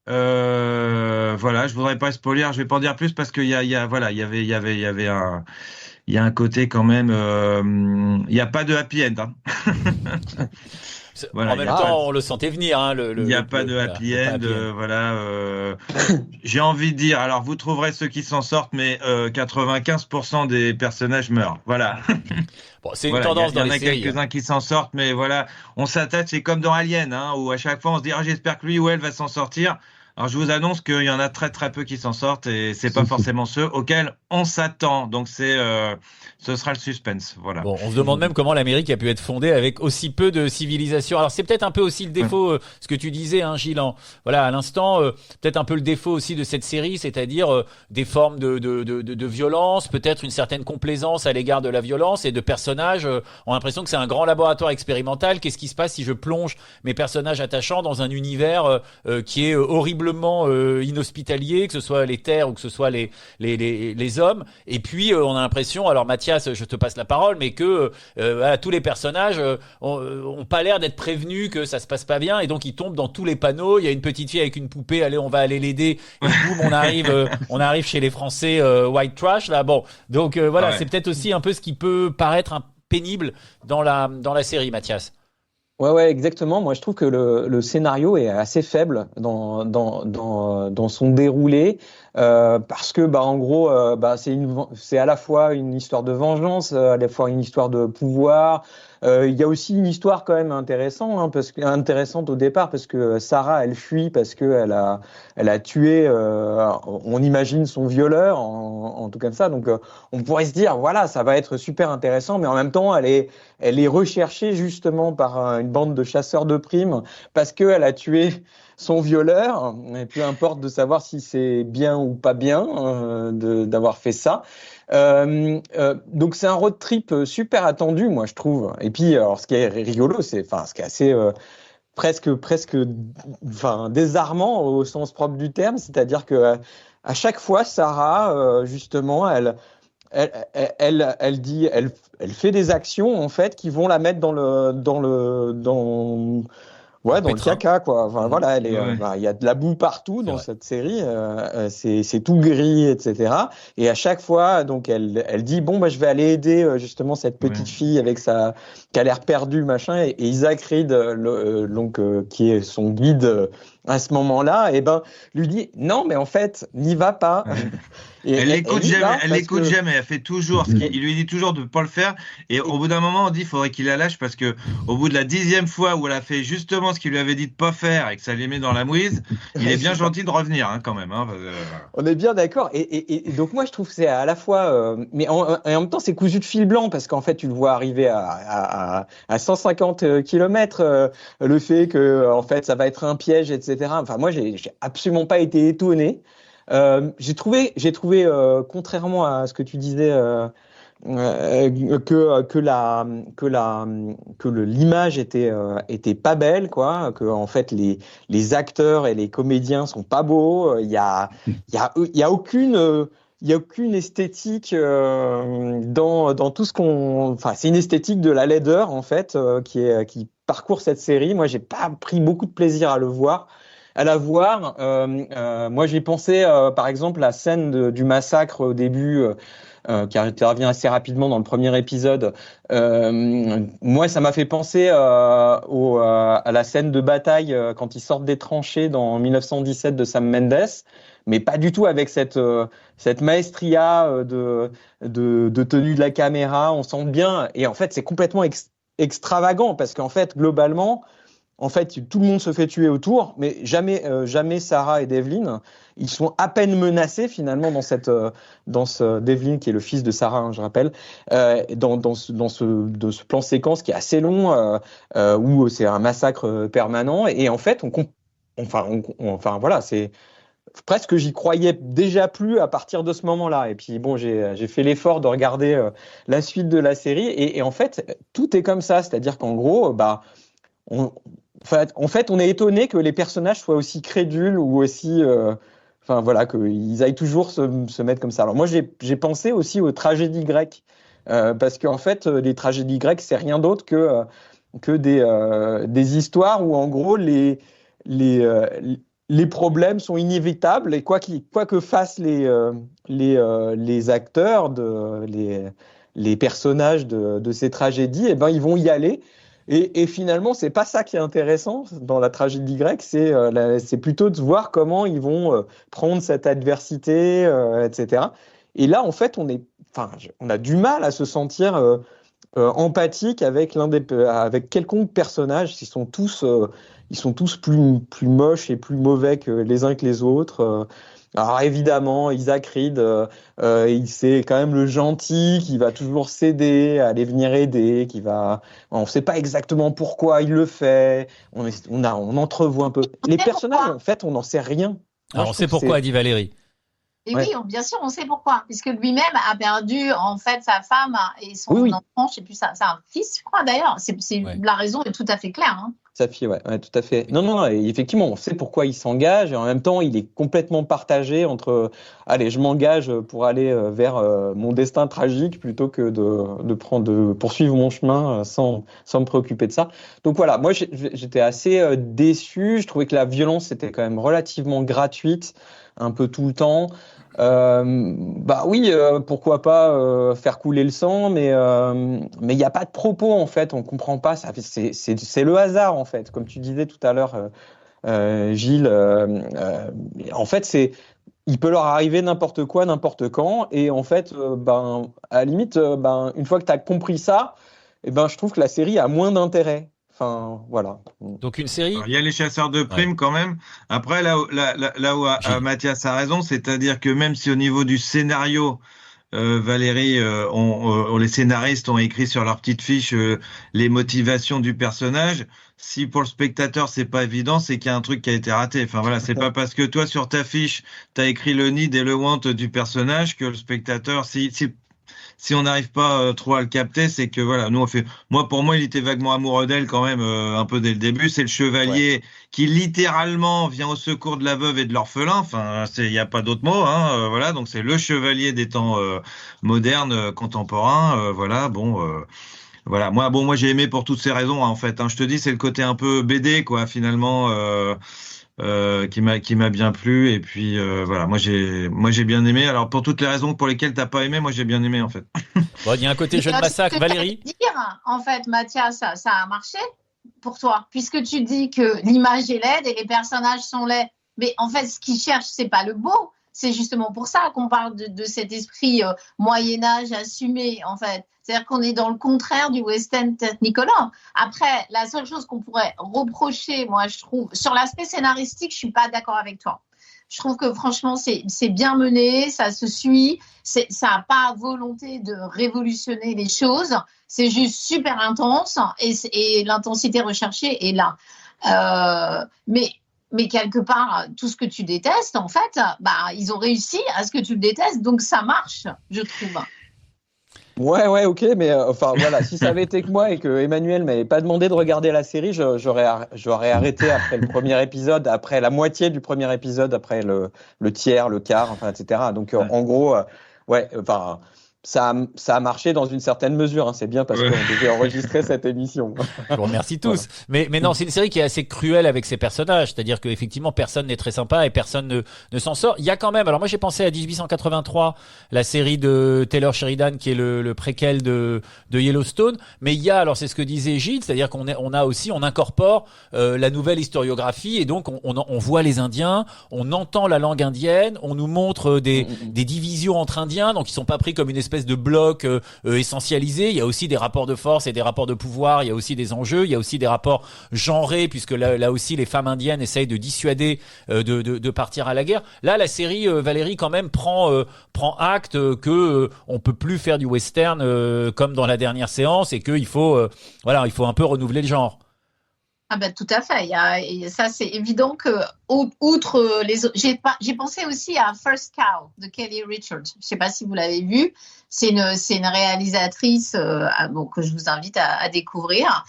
Speaker 5: Voilà, je voudrais pas spoiler, je vais pas en dire plus parce qu'il y avait il y a un côté quand même, il n'y a pas de happy end. Hein.
Speaker 1: Voilà, en même temps, on le sentait venir. Hein,
Speaker 5: il n'y a pas de happy end. J'ai envie de dire, alors vous trouverez ceux qui s'en sortent, mais 95% des personnages meurent. Voilà.
Speaker 1: Bon, c'est une tendance dans les séries.
Speaker 5: Il y en a quelques-uns qui s'en sortent, mais voilà, on s'attache, c'est comme dans Alien, hein, où à chaque fois on se dit, j'espère que lui ou elle va s'en sortir. Alors je vous annonce qu'il y en a très très peu qui s'en sortent et c'est pas forcément ceux auxquels on s'attend. Donc ce sera le suspense. Voilà.
Speaker 1: Bon, on se demande même comment l'Amérique a pu être fondée avec aussi peu de civilisation. Alors c'est peut-être un peu aussi le défaut, ce que tu disais, hein, Gilles, voilà, à l'instant, peut-être un peu le défaut aussi de cette série, c'est-à-dire des formes de violence, peut-être une certaine complaisance à l'égard de la violence et de personnages. On a l'impression que c'est un grand laboratoire expérimental. Qu'est-ce qui se passe si je plonge mes personnages attachants dans un univers qui est horriblement inhospitalier, que ce soit les terres ou que ce soit les hommes. Et puis on a l'impression, alors Mathias, je te passe la parole, mais que voilà, tous les personnages ont pas l'air d'être prévenus que ça se passe pas bien, et donc ils tombent dans tous les panneaux. Il y a une petite fille avec une poupée, allez, on va aller l'aider, et boum, on arrive chez les Français white trash là. Bon, donc voilà, c'est peut-être aussi un peu ce qui peut paraître pénible dans la série, Mathias.
Speaker 4: Ouais, exactement. Moi, je trouve que le scénario est assez faible dans son déroulé, parce que, en gros, c'est à la fois une histoire de vengeance, à la fois une histoire de pouvoir. Il y a aussi une histoire quand même intéressante au départ, parce que Sarah, elle fuit parce que elle a tué, on imagine son violeur, en tout cas ça. Donc, on pourrait se dire, voilà, ça va être super intéressant, mais en même temps, elle est recherchée justement par une bande de chasseurs de primes parce que elle a tué son violeur, et peu importe de savoir si c'est bien ou pas bien d'avoir fait ça. Donc c'est un road trip super attendu, moi je trouve. Et puis alors ce qui est rigolo, ce qui est assez presque désarmant au sens propre du terme, c'est-à-dire que à chaque fois Sarah justement elle fait des actions en fait qui vont la mettre dans le caca, quoi. Enfin, voilà, il y a de la boue partout dans cette série. C'est tout gris, etc. Et à chaque fois, donc, elle dit, bon, je vais aller aider, justement, cette petite fille qui a l'air perdue, machin. Et Isaac Reed, qui est son guide, à ce moment-là, lui dit, non, mais en fait, n'y va pas.
Speaker 5: Et elle l'écoute jamais. Elle fait toujours il lui dit toujours de pas le faire. Et au bout d'un moment, on dit, il faudrait qu'il la lâche parce que au bout de la 10e fois où elle a fait justement ce qu'il lui avait dit de pas faire et que ça les met dans la mouise, il est bien gentil de revenir, hein, quand même. Hein,
Speaker 4: On est bien d'accord. Et donc moi, je trouve que c'est à la fois, mais en même temps, c'est cousu de fil blanc parce qu'en fait, tu le vois arriver à 150 km, le fait que en fait, ça va être un piège, etc. Enfin, moi, j'ai absolument pas été étonné. J'ai trouvé, contrairement à ce que tu disais, que l'image était pas belle, quoi. Que en fait les acteurs et les comédiens sont pas beaux. Il y a aucune esthétique dans tout ce qu'on. Enfin, c'est une esthétique de la laideur en fait qui parcourt cette série. Moi, j'ai pas pris beaucoup de plaisir à la voir. Moi, j'ai pensé, par exemple, la scène du massacre au début, qui intervient assez rapidement dans le premier épisode. Moi, ça m'a fait penser à la scène de bataille quand ils sortent des tranchées dans 1917 de Sam Mendes, mais pas du tout avec cette maestria de tenue de la caméra. On sent bien, et en fait, c'est complètement extravagant parce qu'en fait, globalement. En fait, tout le monde se fait tuer autour, mais jamais Sarah et Devlin. Ils sont à peine menacés finalement dans ce Devlin qui est le fils de Sarah, hein, je rappelle, dans ce plan séquence qui est assez long, où c'est un massacre permanent. Et en fait, voilà, c'est presque j'y croyais déjà plus à partir de ce moment-là. Et puis bon, j'ai fait l'effort de regarder la suite de la série, et en fait, tout est comme ça, c'est-à-dire qu'en gros, en fait, on est étonné que les personnages soient aussi crédules ou aussi, qu'ils aillent toujours se mettre comme ça. Alors moi, j'ai pensé aussi aux tragédies grecques, parce qu'en fait, les tragédies grecques, c'est rien d'autre que des histoires où en gros les problèmes sont inévitables et quoi que fassent les acteurs les personnages de ces tragédies, eh ben ils vont y aller. Et finalement, c'est pas ça qui est intéressant dans la tragédie grecque, c'est plutôt de voir comment ils vont prendre cette adversité, etc. Et là, en fait, on a du mal à se sentir empathique avec avec quelconque personnage. Ils sont tous plus moches et plus mauvais que les uns que les autres. Alors évidemment, Isaac Reed, c'est quand même le gentil qui va toujours céder, aller venir aider, on ne sait pas exactement pourquoi il le fait. On entrevoit un peu. Les personnages, en fait, on n'en sait rien.
Speaker 1: Alors on sait pourquoi, dit Valérie.
Speaker 3: Et oui, bien sûr, on sait pourquoi. Puisque lui-même a perdu, en fait, sa femme et son enfant, je sais plus, ça, un fils, je crois, d'ailleurs. La raison est tout à fait claire. Hein.
Speaker 4: Sa fille, ouais, tout à fait. Non, et effectivement, on sait pourquoi il s'engage, et en même temps, il est complètement partagé entre allez, je m'engage pour aller vers mon destin tragique plutôt que de poursuivre mon chemin sans me préoccuper de ça. Donc voilà, moi j'étais assez déçu. Je trouvais que la violence était quand même relativement gratuite, un peu tout le temps. Pourquoi pas faire couler le sang, mais il n'y a pas de propos en fait, on comprend pas ça. C'est le hasard en fait, comme tu disais tout à l'heure, Gilles. En fait, il peut leur arriver n'importe quoi, n'importe quand, et en fait, à la limite, une fois que tu as compris ça, je trouve que la série a moins d'intérêt. Enfin, voilà.
Speaker 1: Donc une série.
Speaker 5: Alors, il y a les chasseurs de primes quand même. Après, là où Mathias a raison, c'est-à-dire que même si au niveau du scénario, Valérie, les scénaristes ont écrit sur leur petite fiche les motivations du personnage. Si pour le spectateur c'est pas évident, c'est qu'il y a un truc qui a été raté. Enfin voilà, c'est pas parce que toi sur ta fiche t'as écrit le need et le want du personnage que le spectateur, si on n'arrive pas trop à le capter, c'est que voilà, nous on fait. Pour moi, il était vaguement amoureux d'elle quand même un peu dès le début. C'est le chevalier qui littéralement vient au secours de la veuve et de l'orphelin. Enfin, il n'y a pas d'autre mot. Voilà, donc c'est le chevalier des temps modernes, contemporains. Voilà, voilà. Moi j'ai aimé pour toutes ces raisons en fait. Je te dis, c'est le côté un peu BD quoi finalement. Qui m'a bien plu, et puis voilà, moi j'ai bien aimé. Alors pour toutes les raisons pour lesquelles t'as pas aimé, moi j'ai bien aimé en fait.
Speaker 1: Bon, il y a un côté jeune massacre. Valérie,
Speaker 3: en fait, Mathias, ça a marché pour toi, puisque tu dis que l'image est laide et les personnages sont laids, mais en fait ce qu'ils cherchent, c'est pas le beau. C'est justement pour ça qu'on parle de cet esprit Moyen-Âge assumé, en fait. C'est-à-dire qu'on est dans le contraire du western technicolor. Après, la seule chose qu'on pourrait reprocher, moi, je trouve, sur l'aspect scénaristique, je suis pas d'accord avec toi. Je trouve que franchement, c'est bien mené, ça se suit, ça n'a pas volonté de révolutionner les choses, c'est juste super intense et l'intensité recherchée est là. Mais quelque part, tout ce que tu détestes, en fait, ils ont réussi à ce que tu le détestes, donc ça marche, je trouve.
Speaker 4: Ouais, ok, mais voilà, si ça avait été que moi et que Emmanuel m'avait pas demandé de regarder la série, j'aurais arrêté après le premier épisode, après la moitié du premier épisode, après le tiers, le quart, etc. Donc en gros, ça a marché dans une certaine mesure. Hein. C'est bien parce qu'on devait enregistrer cette émission.
Speaker 1: Je vous remercie tous. Voilà. Mais non, c'est une série qui est assez cruelle avec ses personnages. C'est-à-dire qu'effectivement, personne n'est très sympa et personne ne s'en sort. Il y a quand même, alors moi j'ai pensé à 1883, la série de Taylor Sheridan qui est le préquel de Yellowstone. Mais il y a, alors c'est ce que disait Gilles, c'est-à-dire qu'on incorpore la nouvelle historiographie et donc on voit les Indiens, on entend la langue indienne, on nous montre des divisions entre Indiens, donc ils sont pas pris comme une espèce de bloc essentialisé. Il y a aussi des rapports de force et des rapports de pouvoir. Il y a aussi des enjeux. Il y a aussi des rapports genrés, puisque là aussi les femmes indiennes essayent de dissuader de partir à la guerre. Là, la série Valérie quand même prend acte que on peut plus faire du western comme dans la dernière séance et qu'il faut il faut un peu renouveler le genre.
Speaker 3: Ah ben tout à fait. Ça c'est évident que outre les autres, j'ai pensé aussi à First Cow de Kelly Richards. Je sais pas si vous l'avez vu. C'est une réalisatrice que je vous invite à découvrir.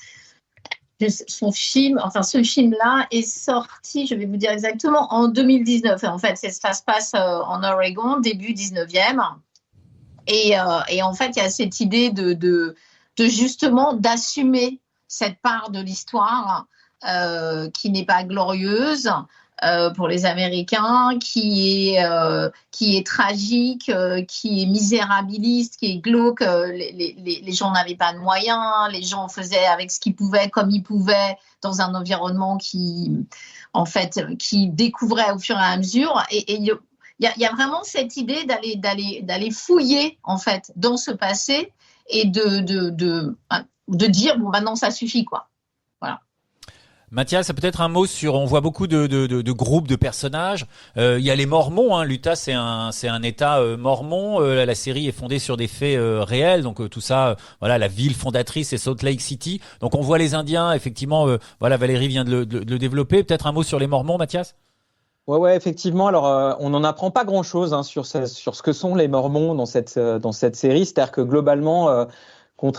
Speaker 3: Ce film-là est sorti, je vais vous dire exactement, en 2019. En fait, ça se passe en Oregon, début 19e. Et en fait, il y a cette idée de justement d'assumer cette part de l'histoire qui n'est pas glorieuse, pour les Américains, qui est tragique, qui est misérabiliste, qui est glauque. Les gens n'avaient pas de moyens, les gens faisaient avec ce qu'ils pouvaient, comme ils pouvaient, dans un environnement qui découvrait au fur et à mesure. Et il y a vraiment cette idée d'aller fouiller en fait dans ce passé et de dire bon maintenant ça suffit quoi. Voilà.
Speaker 1: Mathias, peut-être un mot sur, on voit beaucoup de groupes de personnages. Il y a les Mormons, hein. L'Utah, c'est un État mormon. La série est fondée sur des faits réels, donc tout ça, voilà, la ville fondatrice est Salt Lake City. Donc on voit les Indiens, effectivement. Voilà, Valérie vient de le développer. Peut-être un mot sur les Mormons, Mathias.
Speaker 4: Ouais, effectivement. Alors, on n'en apprend pas grand-chose sur ce que sont les Mormons dans cette série. C'est-à-dire que globalement, on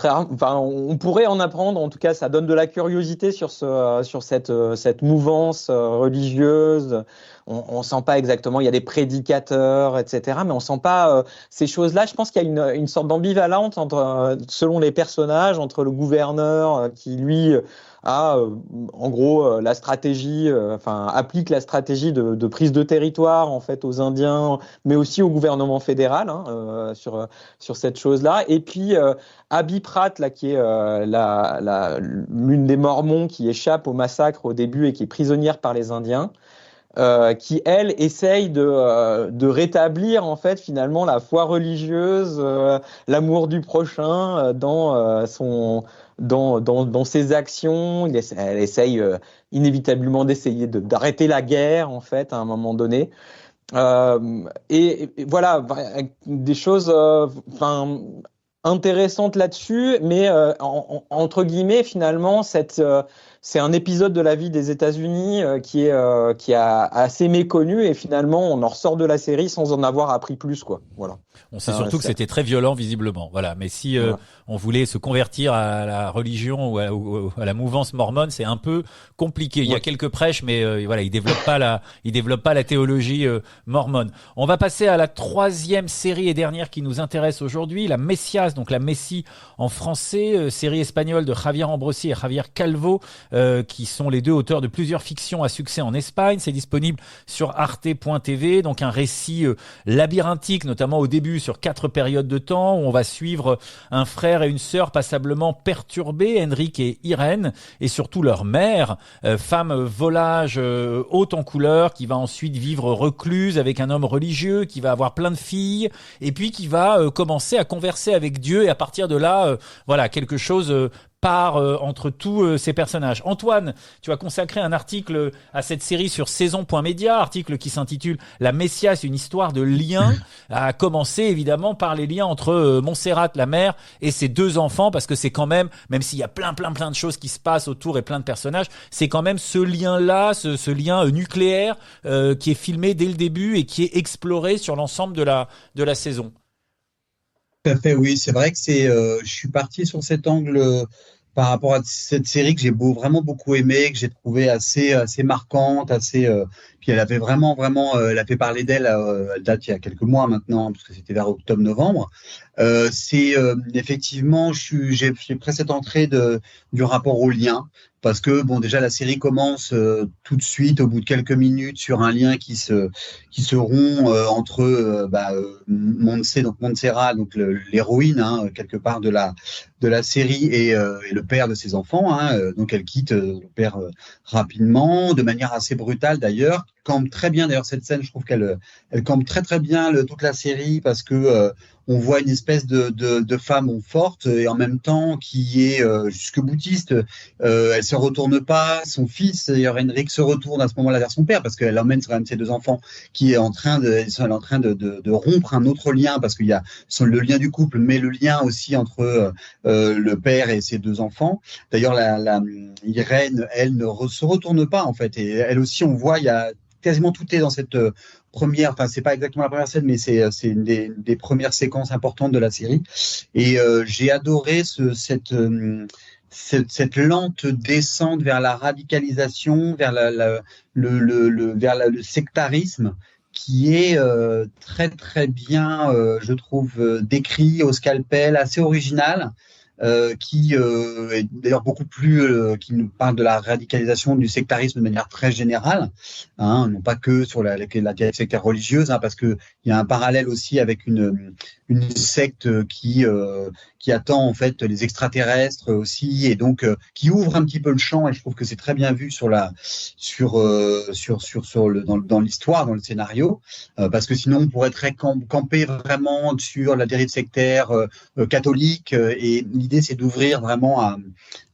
Speaker 4: pourrait en apprendre. En tout cas, ça donne de la curiosité sur cette mouvance religieuse. On sent pas exactement. Il y a des prédicateurs, etc. Mais on sent pas ces choses-là. Je pense qu'il y a une sorte d'ambivalence selon les personnages, entre le gouverneur qui lui a en gros la stratégie, applique la stratégie de prise de territoire en fait aux Indiens, mais aussi au gouvernement fédéral sur cette chose-là. Et puis Abby Pratt là qui est l'une des Mormons qui échappe au massacre au début et qui est prisonnière par les Indiens. Qui elle essaye de rétablir en fait finalement la foi religieuse, l'amour du prochain dans ses actions. Elle essaye inévitablement d'arrêter la guerre en fait à un moment donné. Et voilà, des choses intéressantes là-dessus, mais entre guillemets finalement c'est un épisode de la vie des États-Unis qui est assez méconnu et finalement on en ressort de la série sans en avoir appris plus quoi. Voilà.
Speaker 1: On sait surtout que c'était très violent visiblement. Voilà. Mais si on voulait se convertir à la religion ou à la mouvance mormone, c'est un peu compliqué. Il y a quelques prêches, mais voilà, ils développent pas la théologie mormone. On va passer à la troisième série et dernière qui nous intéresse aujourd'hui, la Messias, donc la Messie en français, série espagnole de Javier Ambrosi et Javier Calvo. Qui sont les deux auteurs de plusieurs fictions à succès en Espagne. C'est disponible sur arte.tv, donc un récit labyrinthique, notamment au début sur 4 périodes de temps, où on va suivre un frère et une sœur passablement perturbés, Enrique et Irène, et surtout leur mère, femme volage haute en couleur, qui va ensuite vivre recluse avec un homme religieux, qui va avoir plein de filles, et puis qui va commencer à converser avec Dieu, et à partir de là, voilà, quelque chose part entre tous ces personnages. Antoine, tu as consacré un article à cette série sur saison.media, article qui s'intitule La Messias, une histoire de liens, à commencer évidemment par les liens entre Montserrat, la mère, et ses 2 enfants, parce que c'est quand même s'il y a plein de choses qui se passent autour et plein de personnages, c'est quand même ce lien-là, ce lien nucléaire qui est filmé dès le début et qui est exploré sur l'ensemble de la saison.
Speaker 2: Tout à fait, oui, c'est vrai que je suis parti sur cet angle par rapport à cette série que j'ai vraiment beaucoup aimé, que j'ai trouvé assez marquante, puis elle avait vraiment, elle a fait parler d'elle, elle date il y a quelques mois maintenant, parce que c'était vers octobre-novembre. Effectivement, j'ai pris cette entrée du rapport au lien, parce que bon, déjà la série commence tout de suite au bout de quelques minutes sur un lien qui se rompt entre Montserrat, donc l'héroïne quelque part de la série et le père de ses enfants. Donc elle quitte le père rapidement, de manière assez brutale d'ailleurs. Campe très bien d'ailleurs cette scène, je trouve qu'elle campe très bien toute la série, parce que on voit une espèce de femme forte et en même temps qui est jusque-boutiste. Elle se retourne pas. Son fils, d'ailleurs, Henrik, se retourne à ce moment-là vers son père, parce qu'elle emmène quand même ses 2 enfants, qui est en train de rompre un autre lien, parce qu'il y a le lien du couple, mais le lien aussi entre le père et ses 2 enfants. D'ailleurs, Irène, elle ne se retourne pas en fait, et elle aussi, on voit, il y a quasiment tout est dans cette première, enfin c'est pas exactement la première scène, mais c'est une des premières séquences importantes de la série. Et j'ai adoré cette lente descente vers la radicalisation, vers le sectarisme, qui est très bien, je trouve, décrit au scalpel, assez original. qui est d'ailleurs beaucoup plus, qui nous parle de la radicalisation du sectarisme de manière très générale, hein, non pas que sur la dérive sectaire religieuse, hein, parce que il y a un parallèle aussi avec une secte qui attend en fait les extraterrestres aussi, et donc qui ouvre un petit peu le champ, et je trouve que c'est très bien vu dans l'histoire, dans le scénario, parce que sinon on pourrait très camper vraiment sur la dérive sectaire catholique, et l'idée c'est d'ouvrir vraiment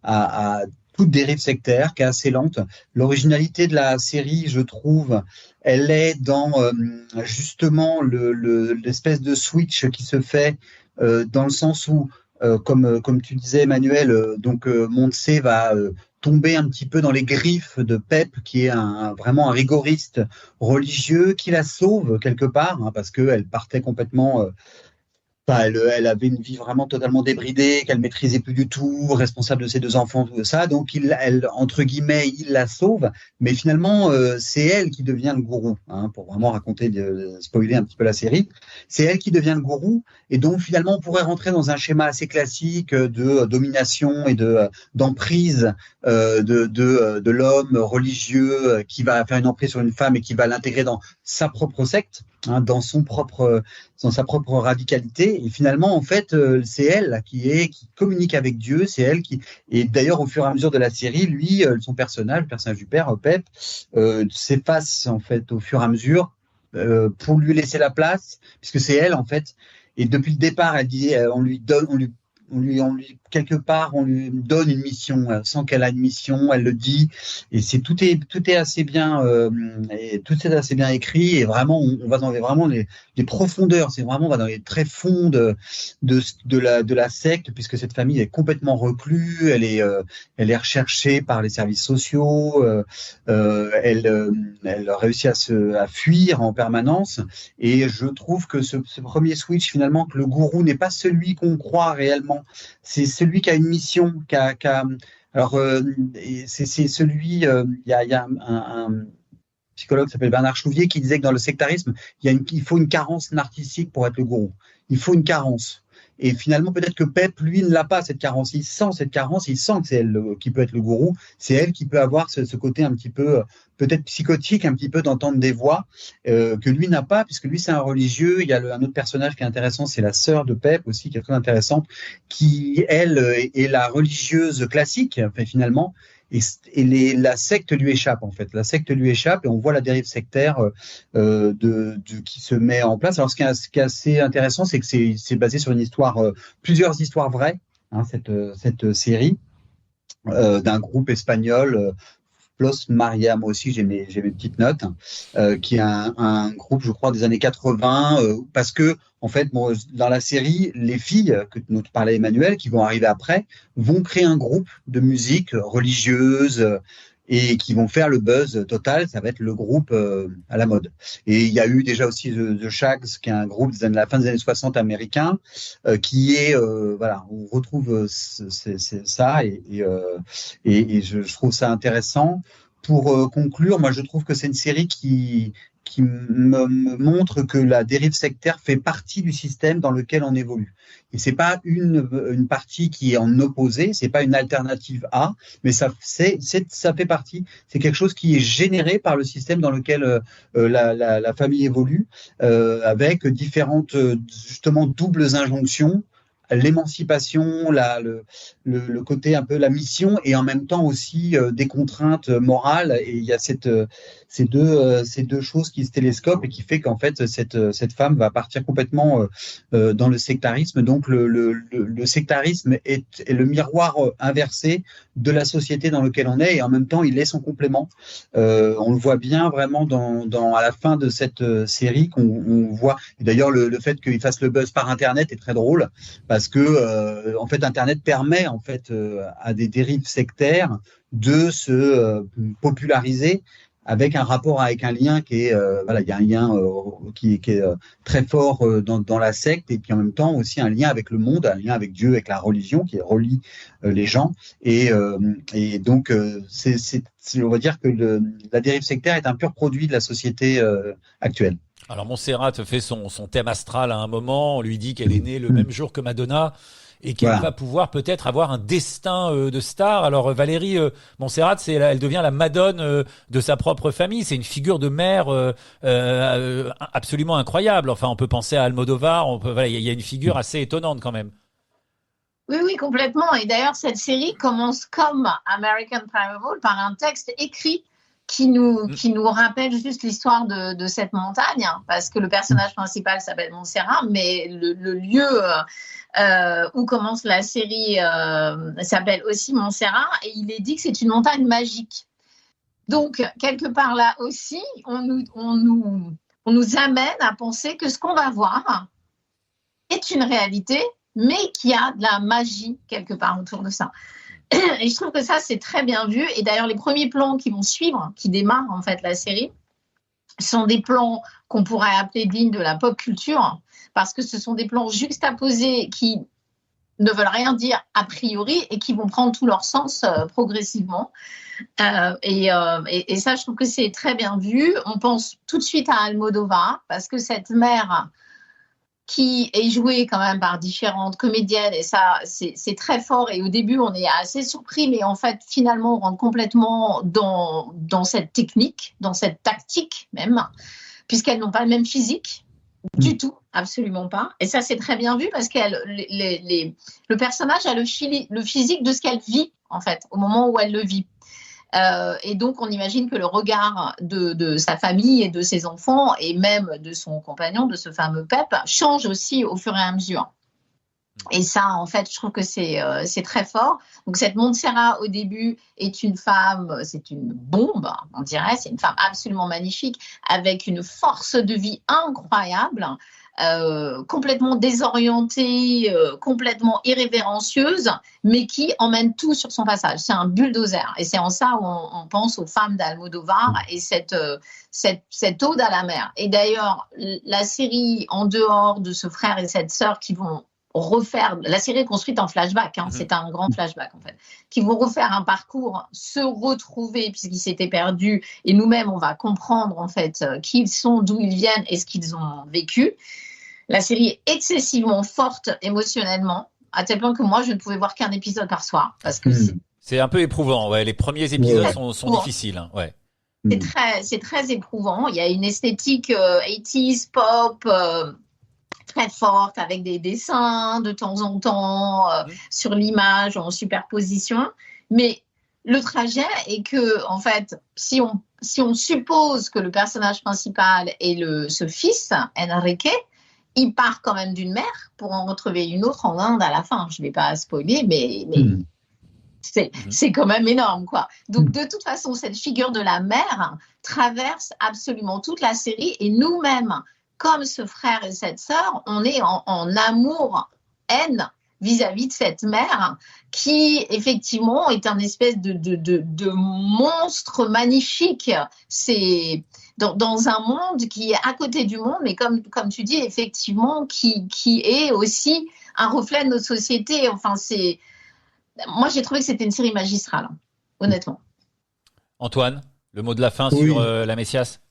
Speaker 2: à toute dérive sectaire qui est assez lente. L'originalité de la série, je trouve, elle est dans justement l'espèce de switch qui se fait dans le sens où, comme tu disais, Emmanuel, Montse va tomber un petit peu dans les griffes de Pep, qui est vraiment un rigoriste religieux, qui la sauve quelque part, hein, parce qu'elle partait complètement... elle avait une vie vraiment totalement débridée, qu'elle maîtrisait plus du tout, responsable de ses 2 enfants, tout ça. Donc, elle, entre guillemets, il la sauve. Mais finalement, c'est elle qui devient le gourou, hein, pour vraiment raconter, spoiler un petit peu la série. C'est elle qui devient le gourou. Et donc, finalement, on pourrait rentrer dans un schéma assez classique de domination et d'emprise de l'homme religieux qui va faire une emprise sur une femme et qui va l'intégrer dans sa propre secte, hein, dans sa propre radicalité. Et finalement, en fait, c'est elle qui communique avec Dieu, c'est elle qui... Et d'ailleurs, au fur et à mesure de la série, lui, son personnage, le personnage du père, Pep, s'efface, en fait, au fur et à mesure, pour lui laisser la place, puisque c'est elle, en fait. Et depuis le départ, elle dit, on lui quelque part, on lui donne une mission, elle sent qu'elle a une mission, elle le dit, et tout est assez bien, assez bien écrit, et vraiment, on va dans les profondeurs, c'est vraiment, on va dans les tréfonds de la secte, puisque cette famille est complètement reclue, elle est recherchée par les services sociaux, elle réussit à fuir en permanence, et je trouve que ce premier switch, finalement, que le gourou n'est pas celui qu'on croit réellement, c'est celui qui a une mission, alors c'est celui, il y a un psychologue qui s'appelle Bernard Chouvier qui disait que dans le sectarisme, il faut une carence narcissique pour être le gourou. Il faut une carence. Et finalement, peut-être que Pep, lui, ne l'a pas, cette carence. Il sent cette carence, il sent que c'est elle qui peut être le gourou. C'est elle qui peut avoir ce côté un petit peu, peut-être psychotique, un petit peu d'entendre des voix, que lui n'a pas, puisque lui, c'est un religieux. Il y a un autre personnage qui est intéressant, c'est la sœur de Pep aussi, qui est très intéressante, qui, elle, est la religieuse classique, enfin, finalement. Et la secte lui échappe, en fait. La secte lui échappe, et on voit la dérive sectaire qui se met en place. Alors, ce qui est assez intéressant, c'est que c'est basé sur plusieurs histoires vraies, hein, cette série, d'un groupe espagnol, Los Maria, moi aussi j'ai mes petites notes, qui est un groupe, je crois, des années 80, parce que, en fait, dans la série, les filles, que nous parlait Emmanuel, qui vont arriver après, vont créer un groupe de musique religieuse, et qui vont faire le buzz total. Ça va être le groupe à la mode. Et il y a eu déjà aussi The Shags, qui est un groupe de la fin des années 60 américain, qui est, voilà, on retrouve ça, et je trouve ça intéressant. Pour conclure, moi je trouve que c'est une série qui me montre que la dérive sectaire fait partie du système dans lequel on évolue. Et c'est pas une partie qui est en opposé, c'est pas une alternative A, mais ça fait partie, c'est quelque chose qui est généré par le système dans lequel la famille évolue, avec différentes, justement, doubles injonctions, l'émancipation, le côté un peu la mission, et en même temps aussi des contraintes morales. Et il y a ces deux choses qui se télescopent, et qui fait qu'en fait cette femme va partir complètement dans le sectarisme. Donc le sectarisme est le miroir inversé de la société dans laquelle on est, et en même temps il est son complément. On le voit bien vraiment à la fin de cette série, qu'on voit. Et d'ailleurs le fait qu'il fasse le buzz par Internet est très drôle, parce que en fait Internet permet en fait à des dérives sectaires de se populariser, avec un rapport, avec un lien qui est, voilà, il y a un lien qui est très fort dans la secte, et puis en même temps aussi un lien avec le monde, un lien avec Dieu, avec la religion qui relie les gens. Et donc, on va dire que la dérive sectaire est un pur produit de la société actuelle.
Speaker 1: Alors Montserrat fait son thème astral à un moment, on lui dit qu'elle est née le même jour que Madonna, et qu'elle va pouvoir peut-être avoir un destin de star. Alors Valérie Montserrat, elle devient la Madone de sa propre famille. C'est une figure de mère absolument incroyable. Enfin, on peut penser à Almodovar. Il y a une figure assez étonnante quand même.
Speaker 3: Oui, complètement. Et d'ailleurs, cette série commence comme American Primeval par un texte écrit qui nous rappelle juste l'histoire de cette montagne, hein, parce que le personnage principal s'appelle Montserrat, mais le lieu où commence la série s'appelle aussi Montserrat, et il est dit que c'est une montagne magique. Donc, quelque part là aussi, on nous amène à penser que ce qu'on va voir est une réalité, mais qu'il y a de la magie quelque part autour de ça. Et je trouve que ça, c'est très bien vu. Et d'ailleurs, les premiers plans qui vont suivre, qui démarrent en fait la série, sont des plans qu'on pourrait appeler dignes de la pop culture, parce que ce sont des plans juxtaposés qui ne veulent rien dire a priori et qui vont prendre tout leur sens progressivement. Et ça, je trouve que c'est très bien vu. On pense tout de suite à Almodovar, parce que cette mère qui est jouée quand même par différentes comédiennes, et ça, c'est très fort. Et au début, on est assez surpris, mais en fait, finalement, on rentre complètement dans cette technique, dans cette tactique même, puisqu'elles n'ont pas le même physique du tout, absolument pas. Et ça, c'est très bien vu, parce que le personnage a le physique de ce qu'elle vit, en fait, au moment où elle le vit. Et donc, on imagine que le regard de sa famille et de ses enfants, et même de son compagnon, de ce fameux Pep, change aussi au fur et à mesure. Et ça, en fait, je trouve que c'est très fort. Donc, cette Montserrat, au début, est une femme, c'est une bombe, on dirait. C'est une femme absolument magnifique, avec une force de vie incroyable, complètement désorientée, complètement irrévérencieuse, mais qui emmène tout sur son passage. C'est un bulldozer. Et c'est en ça où on pense aux femmes d'Almodovar et cette ode à la mer. Et d'ailleurs, la série, en dehors de ce frère et cette sœur qui vont refaire, la série est construite en flashback, hein, c'est un grand flashback en fait, qui vont refaire un parcours, se retrouver puisqu'ils s'étaient perdus, et nous-mêmes on va comprendre en fait qui ils sont, d'où ils viennent et ce qu'ils ont vécu. La série est excessivement forte émotionnellement, à tel point que moi je ne pouvais voir qu'un épisode par soir, parce que
Speaker 1: c'est un peu éprouvant, ouais. Les premiers épisodes sont difficiles, hein, ouais.
Speaker 3: C'est très éprouvant. Il y a une esthétique 80s pop très forte, avec des dessins de temps en temps sur l'image en superposition. Mais le trajet est que, en fait, si on suppose que le personnage principal est ce fils, Enrique, il part quand même d'une mère pour en retrouver une autre en Inde à la fin. Je ne vais pas spoiler, mais c'est quand même énorme, quoi. Donc, de toute façon, cette figure de la mère traverse absolument toute la série, et nous-mêmes, comme ce frère et cette sœur, on est en amour-haine vis-à-vis de cette mère qui, effectivement, est un espèce de monstre magnifique. C'est dans un monde qui est à côté du monde, mais comme tu dis, effectivement, qui est aussi un reflet de notre société. Enfin, moi, j'ai trouvé que c'était une série magistrale, honnêtement.
Speaker 1: Antoine, le mot de la fin sur la Messias?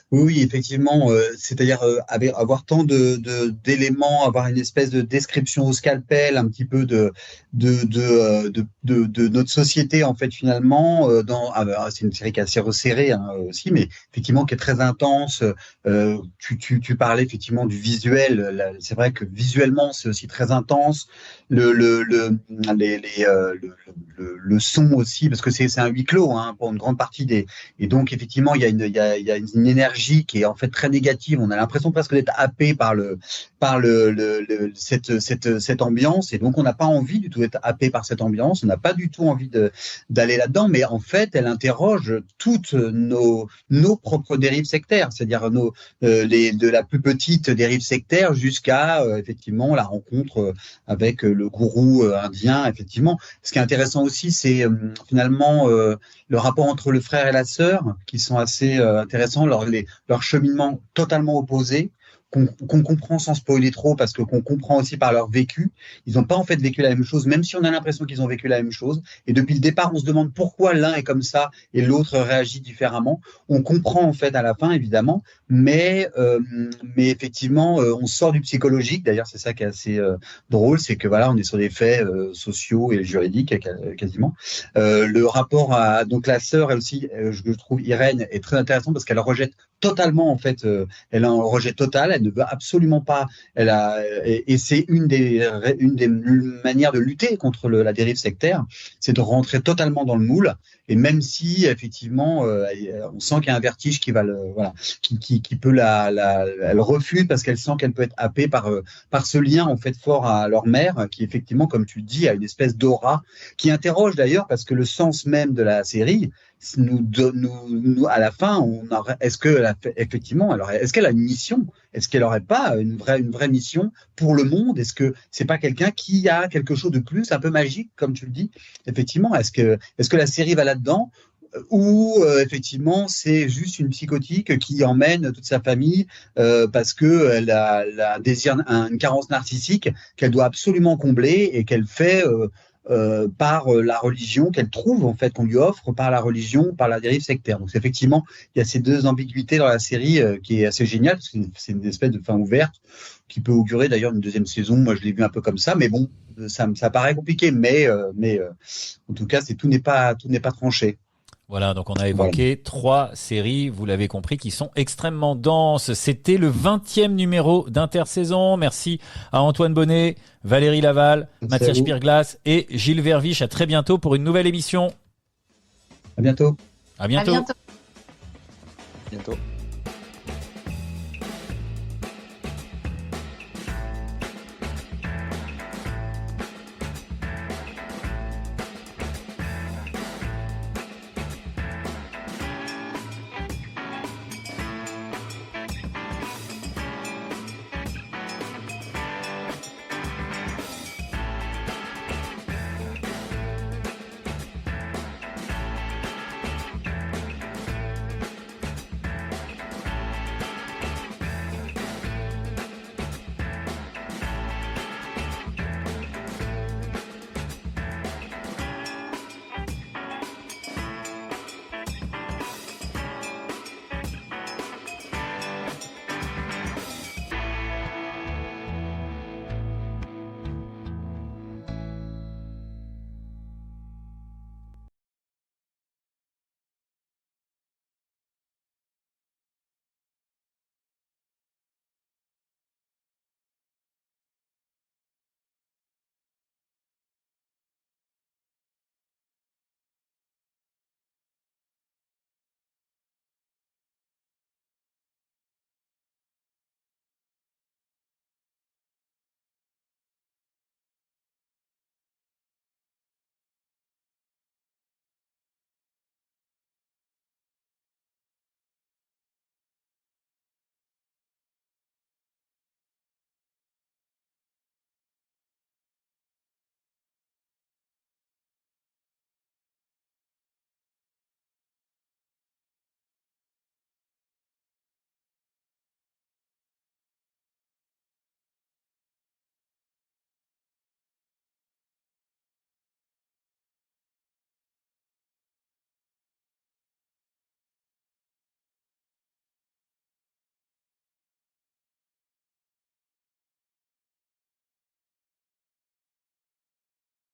Speaker 2: Oui, effectivement, c'est-à-dire avoir tant d'éléments, avoir une espèce de description au scalpel, un petit peu de notre société en fait finalement. C'est une série qui est assez resserrée aussi, mais effectivement qui est très intense. Tu parlais effectivement du visuel. C'est vrai que visuellement c'est aussi très intense. Le son aussi, parce que c'est un huis clos pour une grande partie et donc effectivement il y a une énergie qui est en fait très négative. On a l'impression presque d'être happé par cette ambiance, et donc on n'a pas envie du tout d'être happé par cette ambiance. On n'a pas du tout envie d'aller là-dedans, mais en fait, elle interroge toutes nos propres dérives sectaires, c'est-à-dire de la plus petite dérive sectaire jusqu'à effectivement la rencontre avec le gourou indien. Effectivement, ce qui est intéressant aussi, c'est finalement le rapport entre le frère et la sœur, qui sont assez intéressants, leur cheminement totalement opposé. qu'on comprend sans spoiler trop, parce qu'on comprend aussi par leur vécu. Ils n'ont pas en fait vécu la même chose, même si on a l'impression qu'ils ont vécu la même chose. Et depuis le départ, on se demande pourquoi l'un est comme ça et l'autre réagit différemment. On comprend en fait à la fin, évidemment, mais effectivement, on sort du psychologique. D'ailleurs, c'est ça qui est assez drôle, c'est que voilà, on est sur des faits sociaux et juridiques quasiment. Le rapport à donc la sœur, elle aussi, je trouve Irène est très intéressant parce qu'elle rejette totalement en fait, elle a un rejet total, elle ne veut absolument pas, et c'est une des manières de lutter contre la dérive sectaire, c'est de rentrer totalement dans le moule, et même si effectivement on sent qu'il y a un vertige qui va qui peut elle refuse parce qu'elle sent qu'elle peut être happée par ce lien en fait fort à leur mère, qui effectivement, comme tu le dis, a une espèce d'aura qui interroge d'ailleurs, parce que le sens même de la série nous à la fin, est-ce qu'elle a une mission? Est-ce qu'elle n'aurait pas une vraie mission pour le monde? Est-ce que c'est pas quelqu'un qui a quelque chose de plus, un peu magique, comme tu le dis? Effectivement, est-ce que la série va là-dedans? Ou effectivement c'est juste une psychotique qui emmène toute sa famille parce que elle a une carence narcissique qu'elle doit absolument combler et qu'elle fait par la religion qu'elle trouve, en fait, qu'on lui offre par la religion, par la dérive sectaire. Donc effectivement, il y a ces deux ambiguïtés dans la série qui est assez géniale, parce que c'est une espèce de fin ouverte qui peut augurer d'ailleurs une deuxième saison. Moi, je l'ai vu un peu comme ça, mais bon, ça paraît compliqué, mais en tout cas, tout n'est pas tranché.
Speaker 1: Voilà, donc on a évoqué 3 séries, vous l'avez compris, qui sont extrêmement denses. C'était le 20e numéro d'Intersaison. Merci à Antoine Bonnet, Valérie Laval, Mathias Spirglas et Gilles Verviche. À très bientôt pour une nouvelle émission.
Speaker 2: À bientôt.
Speaker 1: À bientôt.
Speaker 3: À bientôt.
Speaker 4: Bientôt.